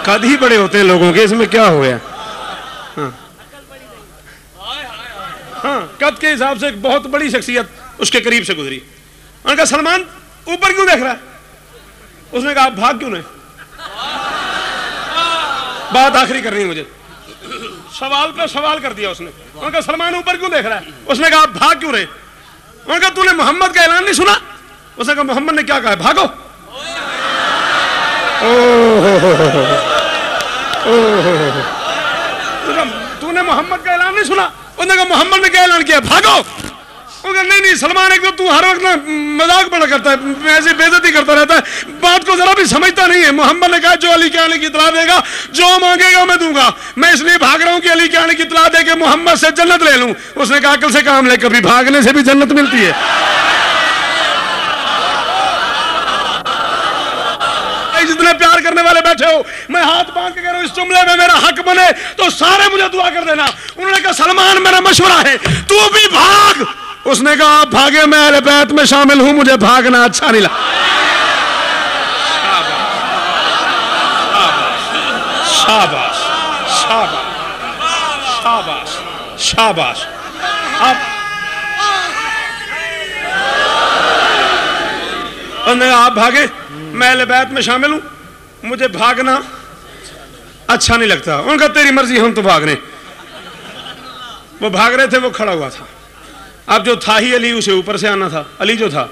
قد ہی بڑے ہوتے ہیں لوگوں کے، اس میں کیا ہو گیا. ہاں، قد کے حساب سے ایک بہت بڑی شخصیت اس کے قریب سے گزری. انہوں نے کہا سلمان اوپر کیوں دیکھ رہا ہے؟ اس نے کہا آپ بھاگ کیوں نہیں؟ بات آخری کرنی ہے مجھے. سوال پہ سوال کر دیا اس نے. انہوں نے کہا سلمان اوپر کیوں دیکھ رہا ہے؟ اس نے کہا آپ بھاگ کیوں رہے؟ انہوں نے کہا تو نے محمد کا اعلان نہیں سنا؟ اس نے کہا محمد نے کیا کہا ہے؟ بھاگو. تو نے محمد کا اعلان نہیں سنا؟ اس نے کہا محمد نے کیا اعلان کیا؟ بھاگو. نہیں سلمان ایک تو ہر وقت مذاق بڑا کرتا ہے, ایسی بے عزتی کرتا رہتا ہے, بات کو ذرا بھی سمجھتا نہیں ہے. محمد نے کہا جو علی کے آنے کی اطلاع دے گا, جو مانگے گا میں دوں گا. میں اس لیے بھاگ رہا ہوں کہ علی کے آنے کی اطلاع دے کے محمد سے جنت لے لوں. اس نے کہا عقل سے کام لے, کبھی بھاگنے سے بھی جنت ملتی ہے. جتنے پیار کرنے والے بیٹھے ہو, میں ہاتھ باندھ کے کہہ رہا ہوں اس جملے میں میرا حق بنے تو سارے مجھے دعا کر دینا. انہوں نے کہا سلمان میرا مشورہ ہے تو بھی بھاگ. اس نے کہا آپ بھاگے, میں اہل بیت میں شامل ہوں, مجھے بھاگنا اچھا نہیں لگا. شاباش شاباش شاباش شاباش. آپ بھاگے, میں اہل بیت میں شامل ہوں, مجھے بھاگنا اچھا نہیں لگتا. ان کا تیری مرضی, ہم تو بھاگ رہے. وہ بھاگ رہے تھے, وہ کھڑا ہوا تھا. اب جو تھا ہی علی, اسے اوپر سے آنا تھا. علی جو تھا,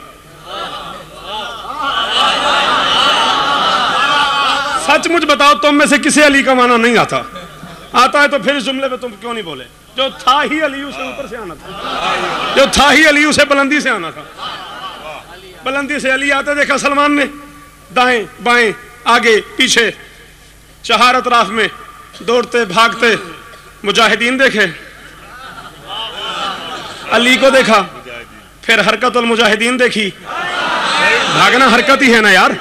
سچ مجھ بتاؤ تم میں سے کسی علی کا معنی نہیں آتا؟ آتا ہے تو پھر اس جملے پہ تم کیوں نہیں بولے؟ جو تھا ہی علی, اسے اوپر سے آنا تھا. جو تھا ہی علی, اسے بلندی سے آنا تھا. بلندی سے علی آتے دیکھا سلمان نے, دائیں بائیں آگے پیچھے چہار اطراف میں دوڑتے بھاگتے مجاہدین دیکھے. علی کو دیکھا, پھر حرکت المجاہدین دیکھی. بھاگنا حرکت ہی ہے نا یار.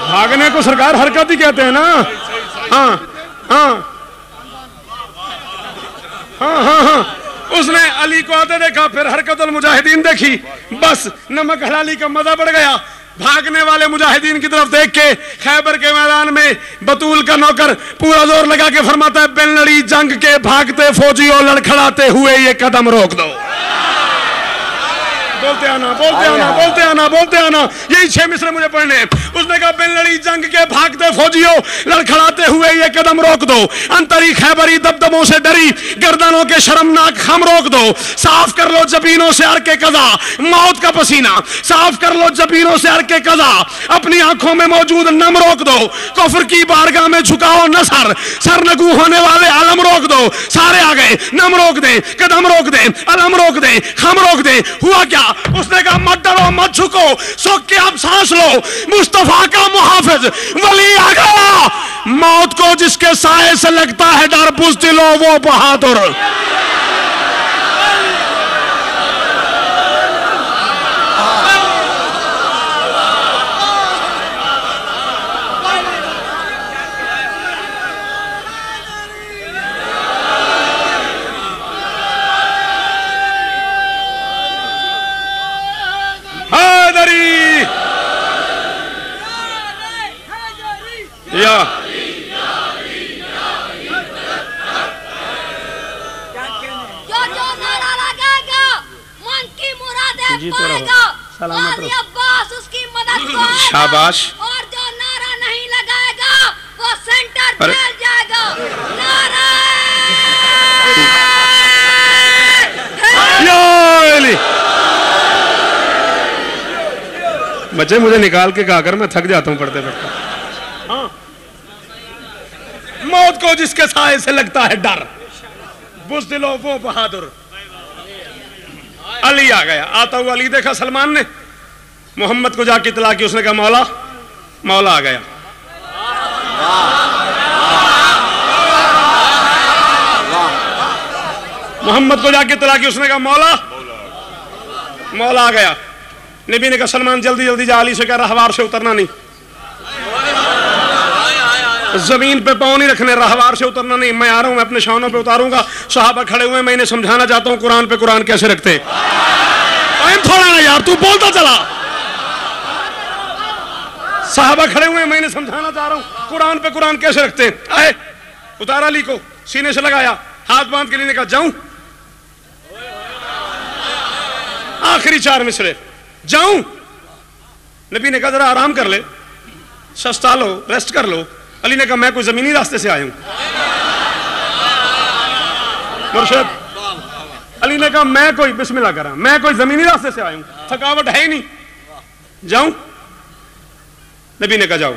بھاگنے کو سرکار حرکت ہی کہتے ہیں نا. ہاں ہاں ہاں ہاں ہاں. اس نے علی کو آتے دیکھا, پھر حرکت المجاہدین دیکھی. بس نمک حلالی کا مزہ بڑھ گیا. بھاگنے والے مجاہدین کی طرف دیکھ کے خیبر کے میدان میں بطول کا نوکر پورا زور لگا کے فرماتا ہے, بن لڑی جنگ کے بھاگتے فوجیوں, لڑکھڑاتے ہوئے یہ قدم روک دو. بولتے آنا بولتے آنا بولتے آنا بولتے آنا. یہی 6 مصرے مجھے پڑھنے. اس نے کہا بن لڑی جنگ کے بھاگتے فوجیوں, لڑکھڑاتے ہوئے یہ قدم روک دو. انتری خیبری دبدبوں سے ڈری, گردنوں کے شرمناک خم روک دو. صاف کر لو جبینوں سے عرق قضا, موت کا پسینہ. صاف کر لو جبینوں سے عرق قضا, اپنی آنکھوں میں موجود نم روک دو. کفر کی بارگاہ میں جھکاؤ نہ سر, سرنگو ہونے والے علم روک دو. سارے آ گئے, نم روک دیں, قدم روک دیں, علم روک دیں, خم روک دیں. ہوا کیا؟ اس نے کہا مت ڈرو مت جھکو, سوک کے اب سانس لو. مصطفیٰ کا محافظ ولی آ گیا. موت کو جس کے سائے سے لگتا ہے ڈر, بزدلو وہ بہادر. شاباش. اور جو نعرہ نہیں لگائے گا وہ سینٹر پھیل جائے گا. بچے مجھے نکال کے کہا کر, میں تھک جاتا ہوں پڑھتے پڑھتے. ہاں, موت کو جس کے سائے سے لگتا ہے ڈر, بزدلو وہ بہادر. علی آ گیا. آتا ہوا علی دیکھا سلمان نے, محمد کو جا کے اطلاع کی. اس نے کہا مولا, مولا آ گیا. محمد کو جا کے اطلاع کی. اس نے کہا مولا, مولا آ گیا. نبی نے کہا سلمان جلدی جلدی جا, علی سے کہہ رہوار سے اترنا نہیں, زمین پہ پاؤں نہیں رکھنے, رہوار سے اترنا نہیں. میں آ رہا ہوں, میں اپنے شانوں پہ اتاروں گا. صحابہ کھڑے ہوئے, میں انہیں سمجھانا چاہتا ہوں قرآن پہ قرآن کیسے رکھتے. تھوڑا نا یار, تو بولتا چلا. صحابہ کھڑے ہوئے, میں انہیں سمجھانا چاہ رہا ہوں قرآن پہ قرآن کیسے رکھتے. آئے, اتارا علی کو, سینے سے لگایا, ہاتھ باندھ کے لیے نے کہا جاؤں. آخری 4 مصرے. جاؤں؟ نبی نے کہا ذرا آرام کر لے, سستا لو, ریسٹ کر لو. علی نے کہا میں کوئی زمینی راستے سے آیا ہوں. مرشد علی نے کہا میں کوئی, بسم اللہ کر رہا, میں کوئی زمینی راستے سے آیا ہوں, تھکاوٹ ہے ہی نہیں, جاؤں؟ نبی نے کہا جاؤ.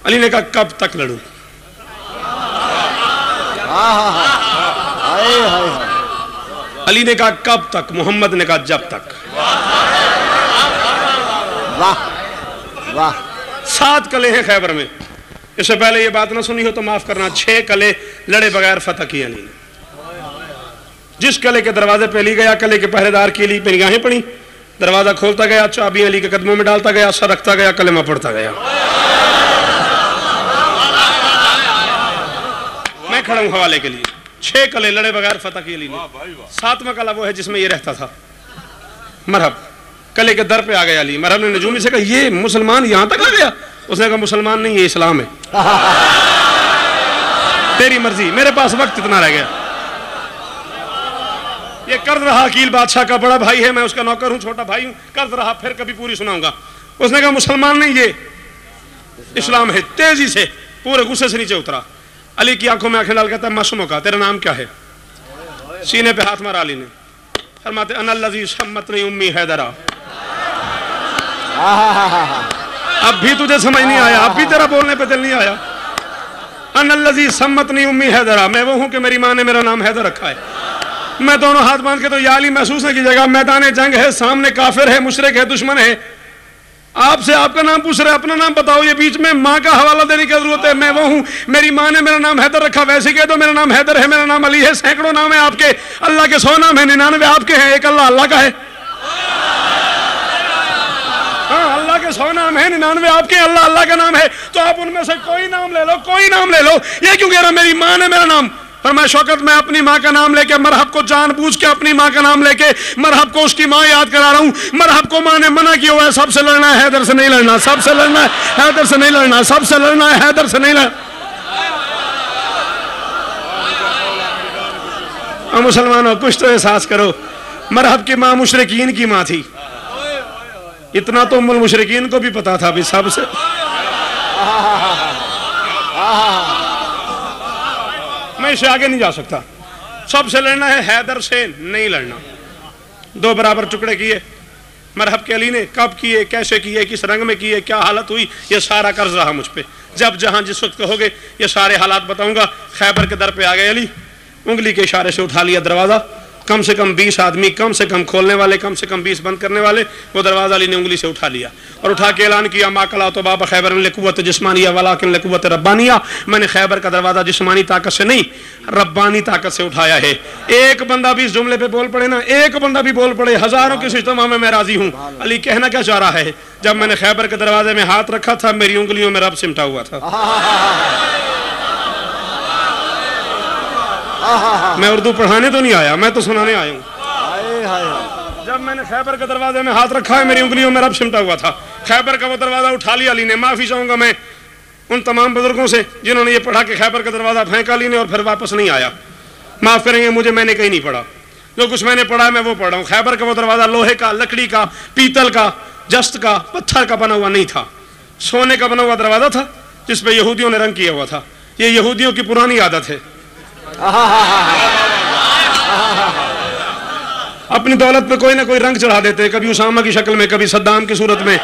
علی نے کہا کب تک لڑوں؟ علی نے کہا کب تک؟ محمد نے کہا جب تک. واہ واہ. 7 قلعے ہیں خیبر میں. اس سے پہلے یہ بات نہ سنی ہو تو معاف کرنا, 6 قلعے لڑے بغیر فتح کی علی نے. جس قلعے کے دروازے پہ علی گیا, قلعے کے پہرے دار کی علی پہ نگاہیں پڑی, دروازہ کھولتا گیا, چابی علی کے قدموں میں ڈالتا گیا, سر رکھتا گیا, کلمہ پڑھتا گیا. میں کھڑا ہوں حوالے کے لیے. 6 قلعے لڑے بغیر فتح کی علی نے. 7واں قلعہ وہ ہے جس میں یہ رہتا تھا. مرحب. قلعے کے در پہ آ گیا علی. مرحب نے نجومی سے کہا یہ مسلمان یہاں تک آ گیا؟ اس نے کہا مسلمان نہیں, یہ اسلام ہے. تیری مرضی, میرے پاس وقت اتنا رہ گیا. یہ قرض رہا عقیل بادشاہ کا بڑا بھائی ہے, میں اس کا نوکر ہوں, چھوٹا بھائی ہوں, قرض رہا, پھر کبھی پوری سناؤں گا. اس نے کہا مسلمان نہیں, یہ اسلام ہے. تیزی سے پورے غصے سے نیچے اترا. علی کی آنکھوں میں آنکھیں ڈال کہتا ہے معصوموں کا تیرا نام کیا ہے؟ سینے پہ ہاتھ مارا علی نے. فرماتے انا الذی سمتنی امی حیدرہ. اب بھی تجھے سمجھ نہیں آیا, اب بھی تیرا بولنے پہ دل نہیں آیا. انا الذی سمتنی امی حیدرہ, میں وہ ہوں کہ میری ماں نے میرا نام حیدر رکھا ہے. میں دونوں ہاتھ باندھ کے تو یا علی محسوس نہیں کیجیے گا, میدان جنگ ہے, سامنے کافر ہے, مشرک ہے, دشمن ہے, آپ سے آپ کا نام پوچھ رہے, اپنا نام بتاؤ. یہ بیچ میں ماں کا حوالہ دینے کی ضرورت ہے. میں وہ ہوں, میری ماں نے میرا نام حیدر رکھا, ویسے کہہ دو میرا نام حیدر ہے, میرا نام علی ہے. سینکڑوں نام ہیں آپ کے, اللہ کے 100 نام ہیں, 99 آپ کے ہیں, ایک اللہ کا ہے. ہاں, اللہ کے 100 نام ہیں, 99 آپ کے, اللہ کا نام ہے. تو آپ ان میں سے کوئی نام لے لو, کوئی نام لے لو. یہ کیوں کہہ رہا میری ماں نے میرا نام؟ فرمایا شوکت میں اپنی ماں کا نام لے کے مرحب کو جان بوجھ کے اپنی ماں کا نام لے کے مرحب کو اس کی ماں یاد کرا رہا ہوں. مرحب کو ماں نے منع کیا ہوا ہے, سب سے لڑنا ہے, حیدر سے نہیں لڑنا, سب سے لڑنا ہے, حیدر سے نہیں لڑنا, سب سے لڑنا ہے, حیدر سے نہیں لڑنا. اور مسلمانوں کچھ تو احساس کرو, مرحب کی ماں مشرکین کی ماں تھی. اتنا تو ام المشرکین کو بھی پتا تھا بھی سب سے. میں اسے آگے نہیں جا سکتا. سب سے لڑنا ہے, حیدر سے نہیں لڑنا. 2 برابر ٹکڑے کیے مرحب کے علی نے. کب کیے, کیسے کیے, کس رنگ میں کیے, کیا حالت ہوئی, یہ سارا قرض رہا مجھ پہ. جب جہاں جس وقت کہو گے یہ سارے حالات بتاؤں گا. خیبر کے در پہ آ گئے علی, انگلی کے اشارے سے اٹھا لیا دروازہ. کم سے کم 20 آدمی, کم سے کم کھولنے والے, کم سے کم 20 بند کرنے والے. وہ دروازہ علی نے انگلی سے اٹھا لیا اور اٹھا کے اعلان کیا ما قلعت باب خیبر لقوت جسمانیہ ولکن لقوت ربانیہ. میں نے خیبر کا دروازہ جسمانی طاقت سے نہیں, ربانی طاقت سے اٹھایا ہے. ایک بندہ بھی اس جملے پہ بول پڑے نا, ایک بندہ بھی بول پڑے, ہزاروں کے اجتماع میں راضی ہوں. علی کہنا کیا چاہ رہا ہے؟ جب میں نے خیبر کے دروازے میں ہاتھ رکھا تھا, میری انگلیوں میں رب سمٹا ہوا تھا. میں اردو پڑھانے تو نہیں آیا, میں تو سنانے آیا ہوں. جب میں نے خیبر کے دروازے میں ہاتھ رکھا ہے, میری انگلیوں میں رب سمٹا ہوا تھا. خیبر کا وہ دروازہ اٹھا لیا علی نے. معافی چاہوں گا میں ان تمام بزرگوں سے جنہوں نے یہ پڑھا کہ خیبر کا دروازہ پھینکا علی نے اور پھر واپس نہیں آیا. معاف کریں گے مجھے, میں نے کہیں نہیں پڑھا. جو کچھ میں نے پڑھا ہے میں وہ پڑھ رہا ہوں. خیبر کا وہ دروازہ لوہے کا, لکڑی کا, پیتل کا, جست کا, پتھر کا بنا ہوا نہیں تھا. سونے کا بنا ہوا دروازہ تھا جس پہ یہودیوں نے رنگ کیا ہوا تھا. یہ یہودیوں کی پرانی عادت ہے, اپنی دولت پہ کوئی نہ کوئی رنگ چڑھا دیتے ہیں, کبھی اسامہ کی شکل میں, کبھی صدام کی صورت میں.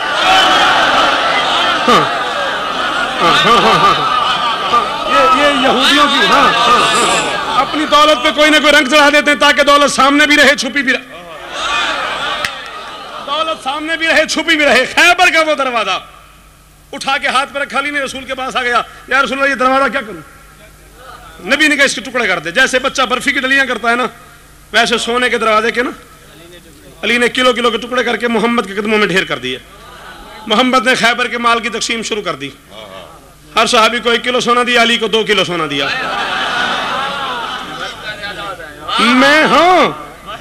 یہ یہودیوں کی اپنی دولت پہ کوئی نہ کوئی رنگ چڑھا دیتے ہیں تاکہ دولت سامنے بھی رہے, چھپی بھی رہے. دولت سامنے بھی رہے, چھپی بھی رہے. خیبر کا وہ دروازہ اٹھا کے ہاتھ پہ رکھا علی نے, رسول کے پاس آ گیا. یا رسول اللہ یہ دروازہ کیا کروں؟ نبی نے کہا اس کے ٹکڑے کر دے. جیسے بچہ برفی کی ڈلیاں کرتا ہے نا, ویسے سونے کے دروازے کے نا علی نے کلو کلو کے ٹکڑے کر کے محمد کے قدموں میں ڈھیر کر دیے. محمد نے خیبر کے مال کی تقسیم شروع کر دی. ہر صحابی کو 1 کلو سونا دیا, علی کو 2 کلو سونا دیا.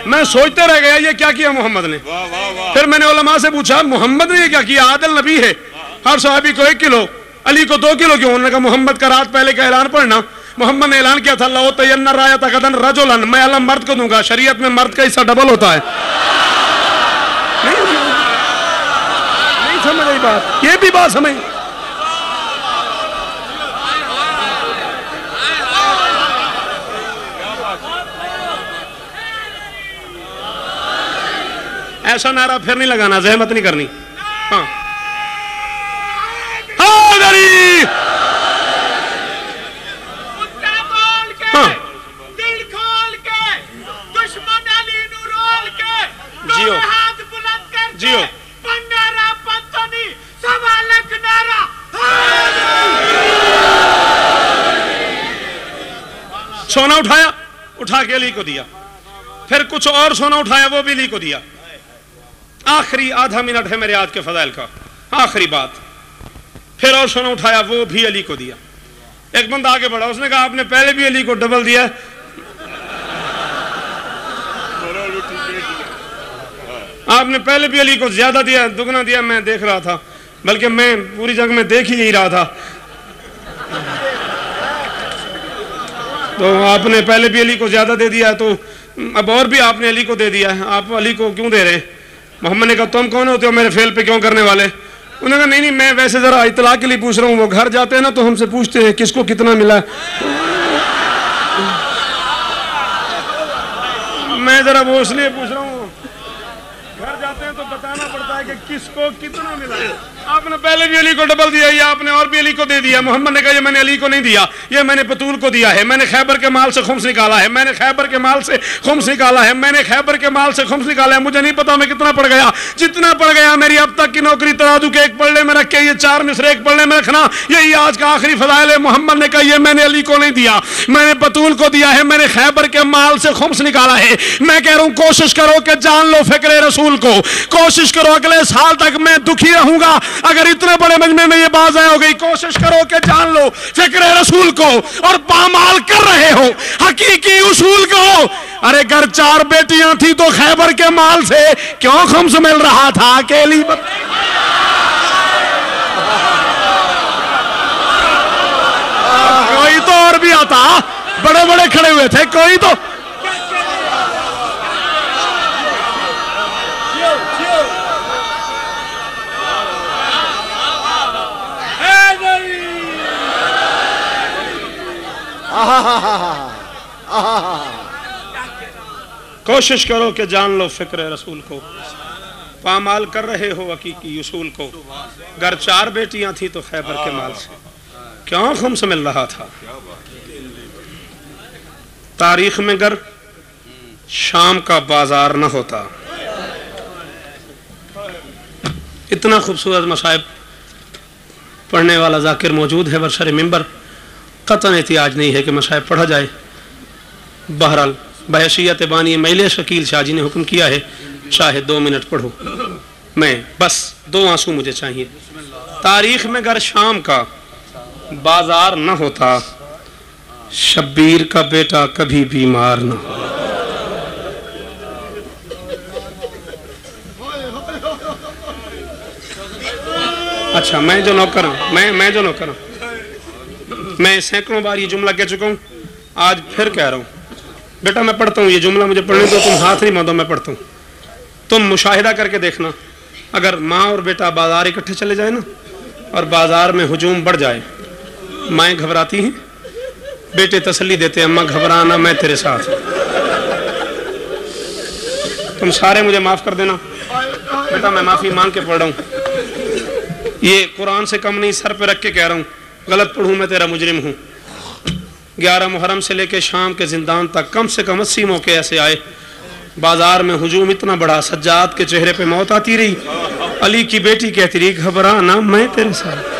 میں سوچتے رہ گیا یہ کیا کیا محمد نے. پھر میں نے علماء سے پوچھا محمد نے یہ کیا کیا؟ عادل نبی ہے, ہر صحابی کو 1 کلو, علی کو 2 کلو کیوں؟ انہوں نے کہا محمد کا رات پہلے کا اعلان پڑھنا. محمد نے اعلان کیا تھا لَأُعْطِيَنَّ رَایَةَ غَدًا رَجُلًا, میں علم مرد کو دوں گا. شریعت میں مرد کا حصہ ڈبل ہوتا ہے. یہ بھی بات سمجھ. ایسا نعرہ پھر نہیں لگانا، زحمت نہیں کرنی. ہاں جیو سونا اٹھایا، اٹھا کے علی کو دیا. پھر کچھ اور سونا اٹھایا، وہ بھی علی کو دیا. آخری آدھا منٹ ہے میرے آج کے فضائل کا، آخری بات. پھر اور سونا اٹھایا، وہ بھی علی کو دیا. ایک بندہ آگے بڑھا، اس نے کہا آپ نے پہلے بھی علی کو ڈبل دیا. آپ نے پہلے بھی علی کو زیادہ دیا، دگنا دیا. میں دیکھ رہا تھا، بلکہ میں پوری جگہ میں دیکھ ہی نہیں رہا تھا. تو آپ نے پہلے بھی علی کو زیادہ دے دیا، تو اب اور بھی آپ نے علی کو دے دیا ہے. آپ علی کو کیوں دے رہے ہیں؟ محمد نے کہا تم کون ہوتے ہو میرے فعل پہ کیوں کرنے والے؟ انہوں نے کہا نہیں میں ویسے ذرا اطلاع کے لیے پوچھ رہا ہوں. وہ گھر جاتے ہیں نا تو ہم سے پوچھتے ہیں کس کو کتنا ملا. میں ذرا وہ اس لیے پوچھ رہا ہوں، گھر جاتے ہیں تو بتانا پڑتا ہے کہ کس کو کتنا ملا. آپ نے پہلے بھی علی کو ڈبل دیا، یا آپ نے اور بھی علی کو دے دیا. محمد نے کہا یہ میں نے علی کو نہیں دیا، یہ میں نے بطول کو دیا ہے. میں نے خیبر کے مال سے خمس نکالا ہے، میں نے خیبر کے مال سے خمس نکالا ہے، میں نے خیبر کے مال سے خمس نکالا ہے. مجھے نہیں پتا میں کتنا پڑ گیا، جتنا پڑ گیا میری اب تک کی نوکری ترازو کے ایک پلڑے میں رکھ کے یہ 4 مصرے ایک پلڑے میں رکھنا. یہی آج کا آخری فضائل ہے. محمد نے کہا یہ میں نے علی کو نہیں دیا، میں نے بطول کو دیا ہے، میں نے خیبر کے مال سے خمس نکالا ہے. میں کہہ رہا ہوں کوشش کرو کہ جان لو فکر رسول کو. کوشش کرو اگلے سال تک میں دکھی رہوں گا اگر اتنے بڑے مجمع میں یہ بات ضائع ہو گئی. کوشش کرو کہ جان لو فکر رسول کو اور پامال کر رہے ہو حقیقی اصول کو. ارے گھر 4 بیٹیاں تھی تو خیبر کے مال سے کیوں خمس مل رہا تھا؟ اکیلی کوئی تو اور بھی آتا، بڑے بڑے کھڑے ہوئے تھے، کوئی تو کوشش کرو کہ جان لو فکر رسول کو، پامال کر رہے ہو حقیقی اصول کو. گر 4 بیٹیاں تھیں تو خیبر کے مال سے کیوں خمس مل رہا تھا. تاریخ میں گر شام کا بازار نہ ہوتا. اتنا خوبصورت مصائب پڑھنے والا ذاکر موجود ہے برسر ممبر. قطعاً احتیاج نہیں ہے کہ مصائب پڑھا جائے. بہرحال بحیثیت بانی میل شکیل شاہ جی نے حکم کیا ہے چاہے 2 منٹ پڑھو. میں بس 2 آنسو مجھے چاہیے. تاریخ میں گر شام کا بازار نہ ہوتا، شبیر کا بیٹا کبھی بیمار نہ ہو. اچھا میں جو نوکر ہوں میں سینکڑوں بار یہ جملہ کہہ چکا ہوں، آج پھر کہہ رہا ہوں. بیٹا میں پڑھتا ہوں، یہ جملہ مجھے پڑھنے دو، تم ہاتھ نہیں باندھو، میں پڑھتا ہوں. تم مشاہدہ کر کے دیکھنا، اگر ماں اور بیٹا بازار اکٹھے چلے جائیں نا اور بازار میں ہجوم بڑھ جائے، مائیں گھبراتی ہیں، بیٹے تسلی دیتے ہیں اماں گھبرانا میں تیرے ساتھ ہوں. تم سارے مجھے معاف کر دینا بیٹا، میں معافی مانگ کے پڑھ رہا ہوں. یہ قرآن سے کم نہیں، سر پہ رکھ کے کہہ رہا ہوں. غلط پڑھوں میں تیرا مجرم ہوں. 11 محرم سے لے کے شام کے زندان تک کم سے کم 80 موقع ایسے آئے، بازار میں ہجوم اتنا بڑا، سجاد کے چہرے پہ موت آتی رہی. علی کی بیٹی کہتی رہی گھبرانا میں تیرے ساتھ.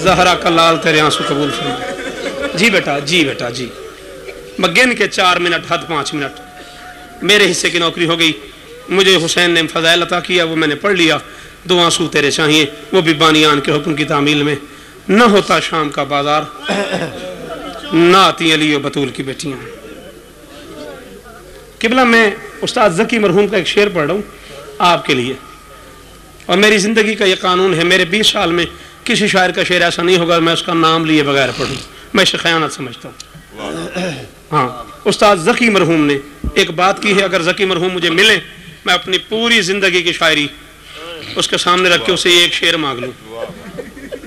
زہرا کا لال تیرے آنسو قبول فرمائے. جی بیٹا جی. میں گن کے 4 منٹ حد 5 منٹ میرے حصے کی نوکری ہو گئی. مجھے حسین نے فضائل عطا کیا، وہ میں نے پڑھ لیا. 2 آنسو تیرے چاہیے، وہ بھی بانیان کے حکم کی تعمیل میں. نہ ہوتا شام کا بازار، نہ آتی علی و بطول کی بیٹیاں. قبلہ میں استاد ذکی مرحوم کا ایک شعر پڑھ رہا ہوں آپ کے لیے، اور میری زندگی کا یہ قانون ہے، میرے 20 سال میں کسی شاعر کا شعر ایسا نہیں ہوگا میں اس کا نام لیے بغیر پڑھوں. میں اسے خیانت سمجھتا ہوں. ہاں استاد ذکی مرحوم نے ایک بات کی ہے، اگر ذکی مرحوم مجھے ملے میں اپنی پوری زندگی کی شاعری اس کے سامنے رکھ کے اسے ایک شعر مانگ لوں۔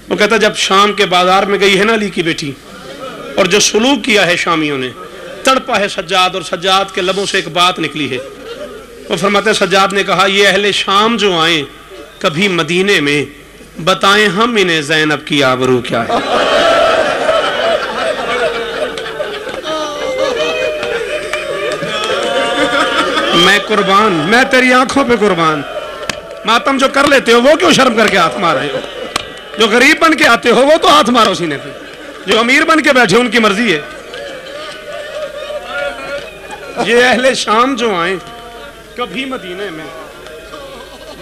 وہ کہتا جب شام کے بازار میں گئی ہے نا علی کی بیٹی، اور جو سلوک کیا ہے شامیوں نے، تڑپا ہے سجاد، اور سجاد کے لبوں سے ایک بات نکلی ہے۔ وہ فرماتے ہیں سجاد نے کہا یہ اہل شام جو آئیں کبھی مدینے میں، بتائیں ہم انہیں زینب کی آبرو کیا ہے۔ میں قربان، میں تیری آنکھوں پہ قربان، ماتم جو کر لیتے ہو وہ کیوں شرم کر کے ہاتھ مار رہے ہو؟ جو غریب بن کے آتے ہو وہ تو ہاتھ مارو سینے پہ، جو امیر بن کے بیٹھے ان کی مرضی ہے۔ یہ اہل شام جو آئیں کبھی مدینے میں،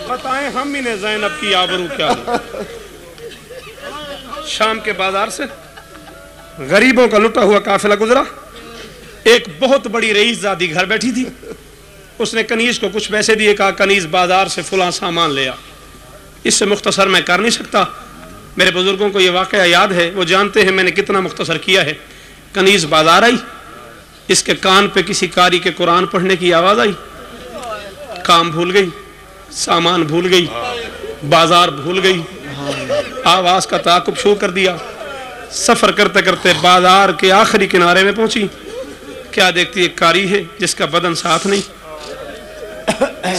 بتائیں ہم انہیں زینب کی آبرو کیا ہے۔ شام کے بازار سے غریبوں کا لٹا ہوا قافلہ گزرا، ایک بہت بڑی رئیس زادی گھر بیٹھی تھی، اس نے کنیز کو کچھ پیسے دیے، کہا کنیز بازار سے فلاں سامان لے آ۔ اس سے مختصر میں کر نہیں سکتا، میرے بزرگوں کو یہ واقعہ یاد ہے، وہ جانتے ہیں میں نے کتنا مختصر کیا ہے۔ کنیز بازار آئی، اس کے کان پہ کسی قاری کے قرآن پڑھنے کی آواز آئی، کام بھول گئی، سامان بھول گئی، بازار بھول گئی، آواز کا تعاقب شروع کر دیا۔ سفر کرتے کرتے بازار کے آخری کنارے میں پہنچی، کیا دیکھتی ایک قاری ہے جس کا بدن ساتھ نہیں،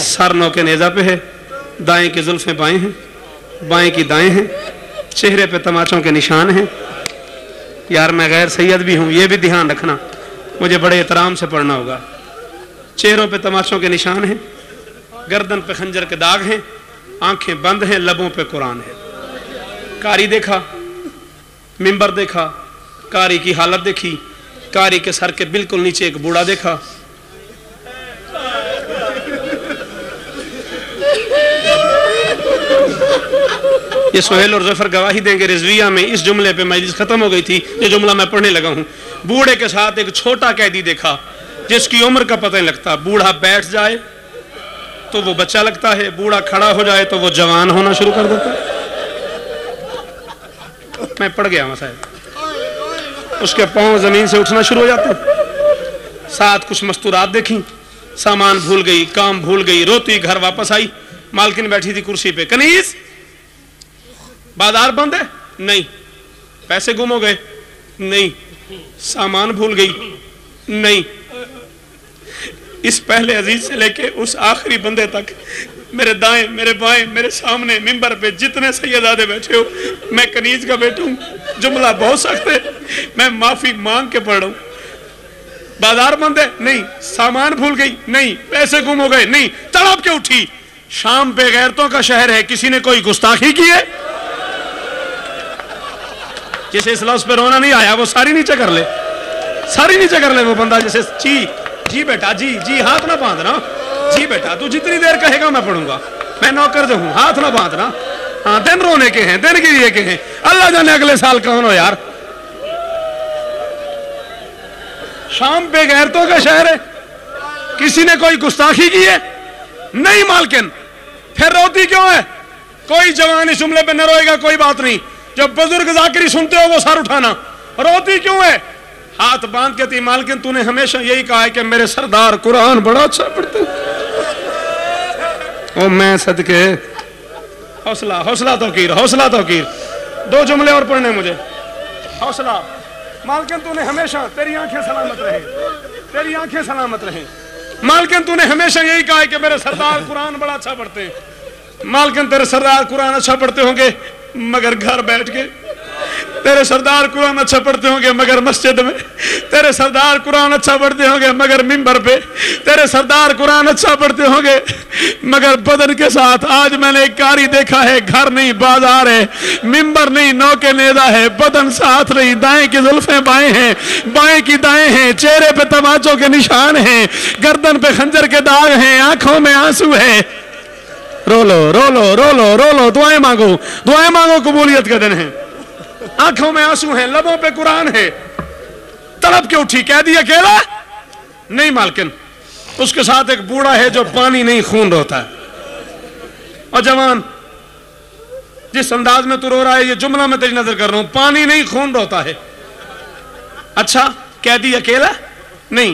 سر نو کے نیزہ پہ ہے، دائیں کی زلفیں بائیں ہیں، بائیں کی دائیں ہیں، چہرے پہ تماچوں کے نشان ہیں۔ یار میں غیر سید بھی ہوں، یہ بھی دھیان رکھنا، مجھے بڑے احترام سے پڑھنا ہوگا۔ چہروں پہ تماچوں کے نشان ہیں، گردن پہ خنجر کے داغ ہیں، آنکھیں بند ہیں، لبوں پہ قرآن ہے۔ قاری دیکھا، منبر دیکھا، قاری کی حالت دیکھی، قاری کے سر کے بالکل نیچے ایک بوڑھا دیکھا۔ یہ سہیل اور ظفر گواہی دیں گے، رضویہ میں اس جملے پہ مجلس ختم ہو گئی تھی، یہ جملہ میں پڑھنے لگا ہوں۔ بوڑھے کے ساتھ ایک چھوٹا قیدی دیکھا جس کی عمر کا پتہ نہیں لگتا، بوڑھا بیٹھ جائے تو وہ بچہ لگتا ہے، بوڑھا کھڑا ہو جائے تو وہ جوان ہونا شروع کر دیتا ہے۔ میں پڑ گیا وہاں صاحب، اس کے پاؤں زمین سے اٹھنا شروع ہو جاتے، ساتھ کچھ مستورات دیکھیں، سامان بھول گئی، کام بھول گئی، روتی گھر واپس آئی، مالکن بیٹھی تھی کرسی پہ، کنیز بازار بند ہے؟ نہیں۔ پیسے گم ہو گئے؟ نہیں۔ سامان بھول گئی؟ نہیں۔ اس پہلے عزیز سے لے کے اس آخری بندے تک، میرے دائیں میرے بائیں میرے سامنے منبر پہ جتنے سیدادے بیٹھے ہو، میں کنیز کا بیٹا ہوں، جملہ بہت سخت ہے، میں معافی مانگ کے پڑھ رہا ہوں۔ بازار بند ہے؟ نہیں۔ سامان بھول گئی؟ نہیں۔ پیسے گم ہو گئے؟ نہیں۔ تڑپ کے اٹھی، شام بے غیرتوں کا شہر ہے، کسی نے کوئی گستاخی کی ہے؟ جسے اس لفظ پہ رونا نہیں آیا وہ ساری نیچے کر لے، ساری نیچے کر لے وہ بندہ جسے جی بیٹا جی ہاتھ نہ باندھنا، جی بیٹا تو جتنی دیر کہے گا میں پڑھوں گا، میں نوکر جو ہوں، ہاتھ نہ باندھنا۔ ہاں دن رونے کے ہیں، دن گریے کے ہیں، اللہ جانے اگلے سال کون ہو یار۔ شام بے غیرتوں کا شہر ہے، کسی نے کوئی گستاخی کی ہے؟ نہیں مالکن۔ پھر روتی کیوں ہے؟ کوئی جوان اس جملے پہ نہ روئے گا، کوئی بات نہیں، جب بزرگ ذاکری سنتے ہو وہ سر اٹھانا۔ روتی کیوں ہے؟ ہاتھ باندھ کے تھی، مالکن تو نے ہمیشہ یہی کہا ہے کہ میرے سردار قرآن بڑا اچھا پڑھتے ہیں۔ او میں صدقے، حوصلہ توقیر، دو جملے اور پڑھنے مجھے، حوصلہ۔ مالکن تو نے ہمیشہ، تیری آنکھیں سلامت رہیں، مالکن تو نے ہمیشہ یہی کہا ہے کہ میرے سردار قرآن بڑا اچھا پڑھتے ہیں۔ مالکن تیرے سردار قرآن اچھا پڑھتے ہوں گے مگر گھر بیٹھ کے، تیرے سردار قرآن اچھا پڑھتے ہوں گے مگر مسجد میں، تیرے سردار قرآن اچھا پڑھتے ہوں گے مگر منبر پہ، تیرے سردار قرآن اچھا پڑھتے ہوں گے مگر بدن کے ساتھ۔ آج میں نے ایک قاری دیکھا ہے، گھر نہیں بازار ہے، منبر نہیں نو کے نیزہ ہے، بدن ساتھ نہیں، دائیں کی زلفیں بائیں ہیں، بائیں کی دائیں ہیں، چہرے پہ تماچوں کے نشان ہیں، گردن پہ خنجر کے داغ ہیں، آنکھوں میں آنسو ہے۔ رو لو، دعائیں مانگو، قبولیت کا دن ہے۔ آنکھوں میں آنسو ہیں، لبوں پہ قرآن ہے۔ تڑپ کے اٹھی، کہہ دیا اکیلا؟ نہیں مالکن، اس کے ساتھ ایک بوڑھا ہے جو پانی نہیں خون روتا ہے۔ اور جوان، جس انداز میں تو رو رہا ہے یہ جملہ میں تیری نظر کر رہا ہوں، پانی نہیں خون روتا ہے۔ اچھا، کہہ دیا اکیلا؟ نہیں،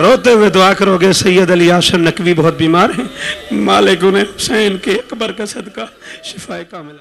روتے ہوئے دعا کرو گے سید علی یاسر نقوی بہت بیمار ہیں، مالک انہیں حسین کے اکبر کا صدقہ شفائے کاملہ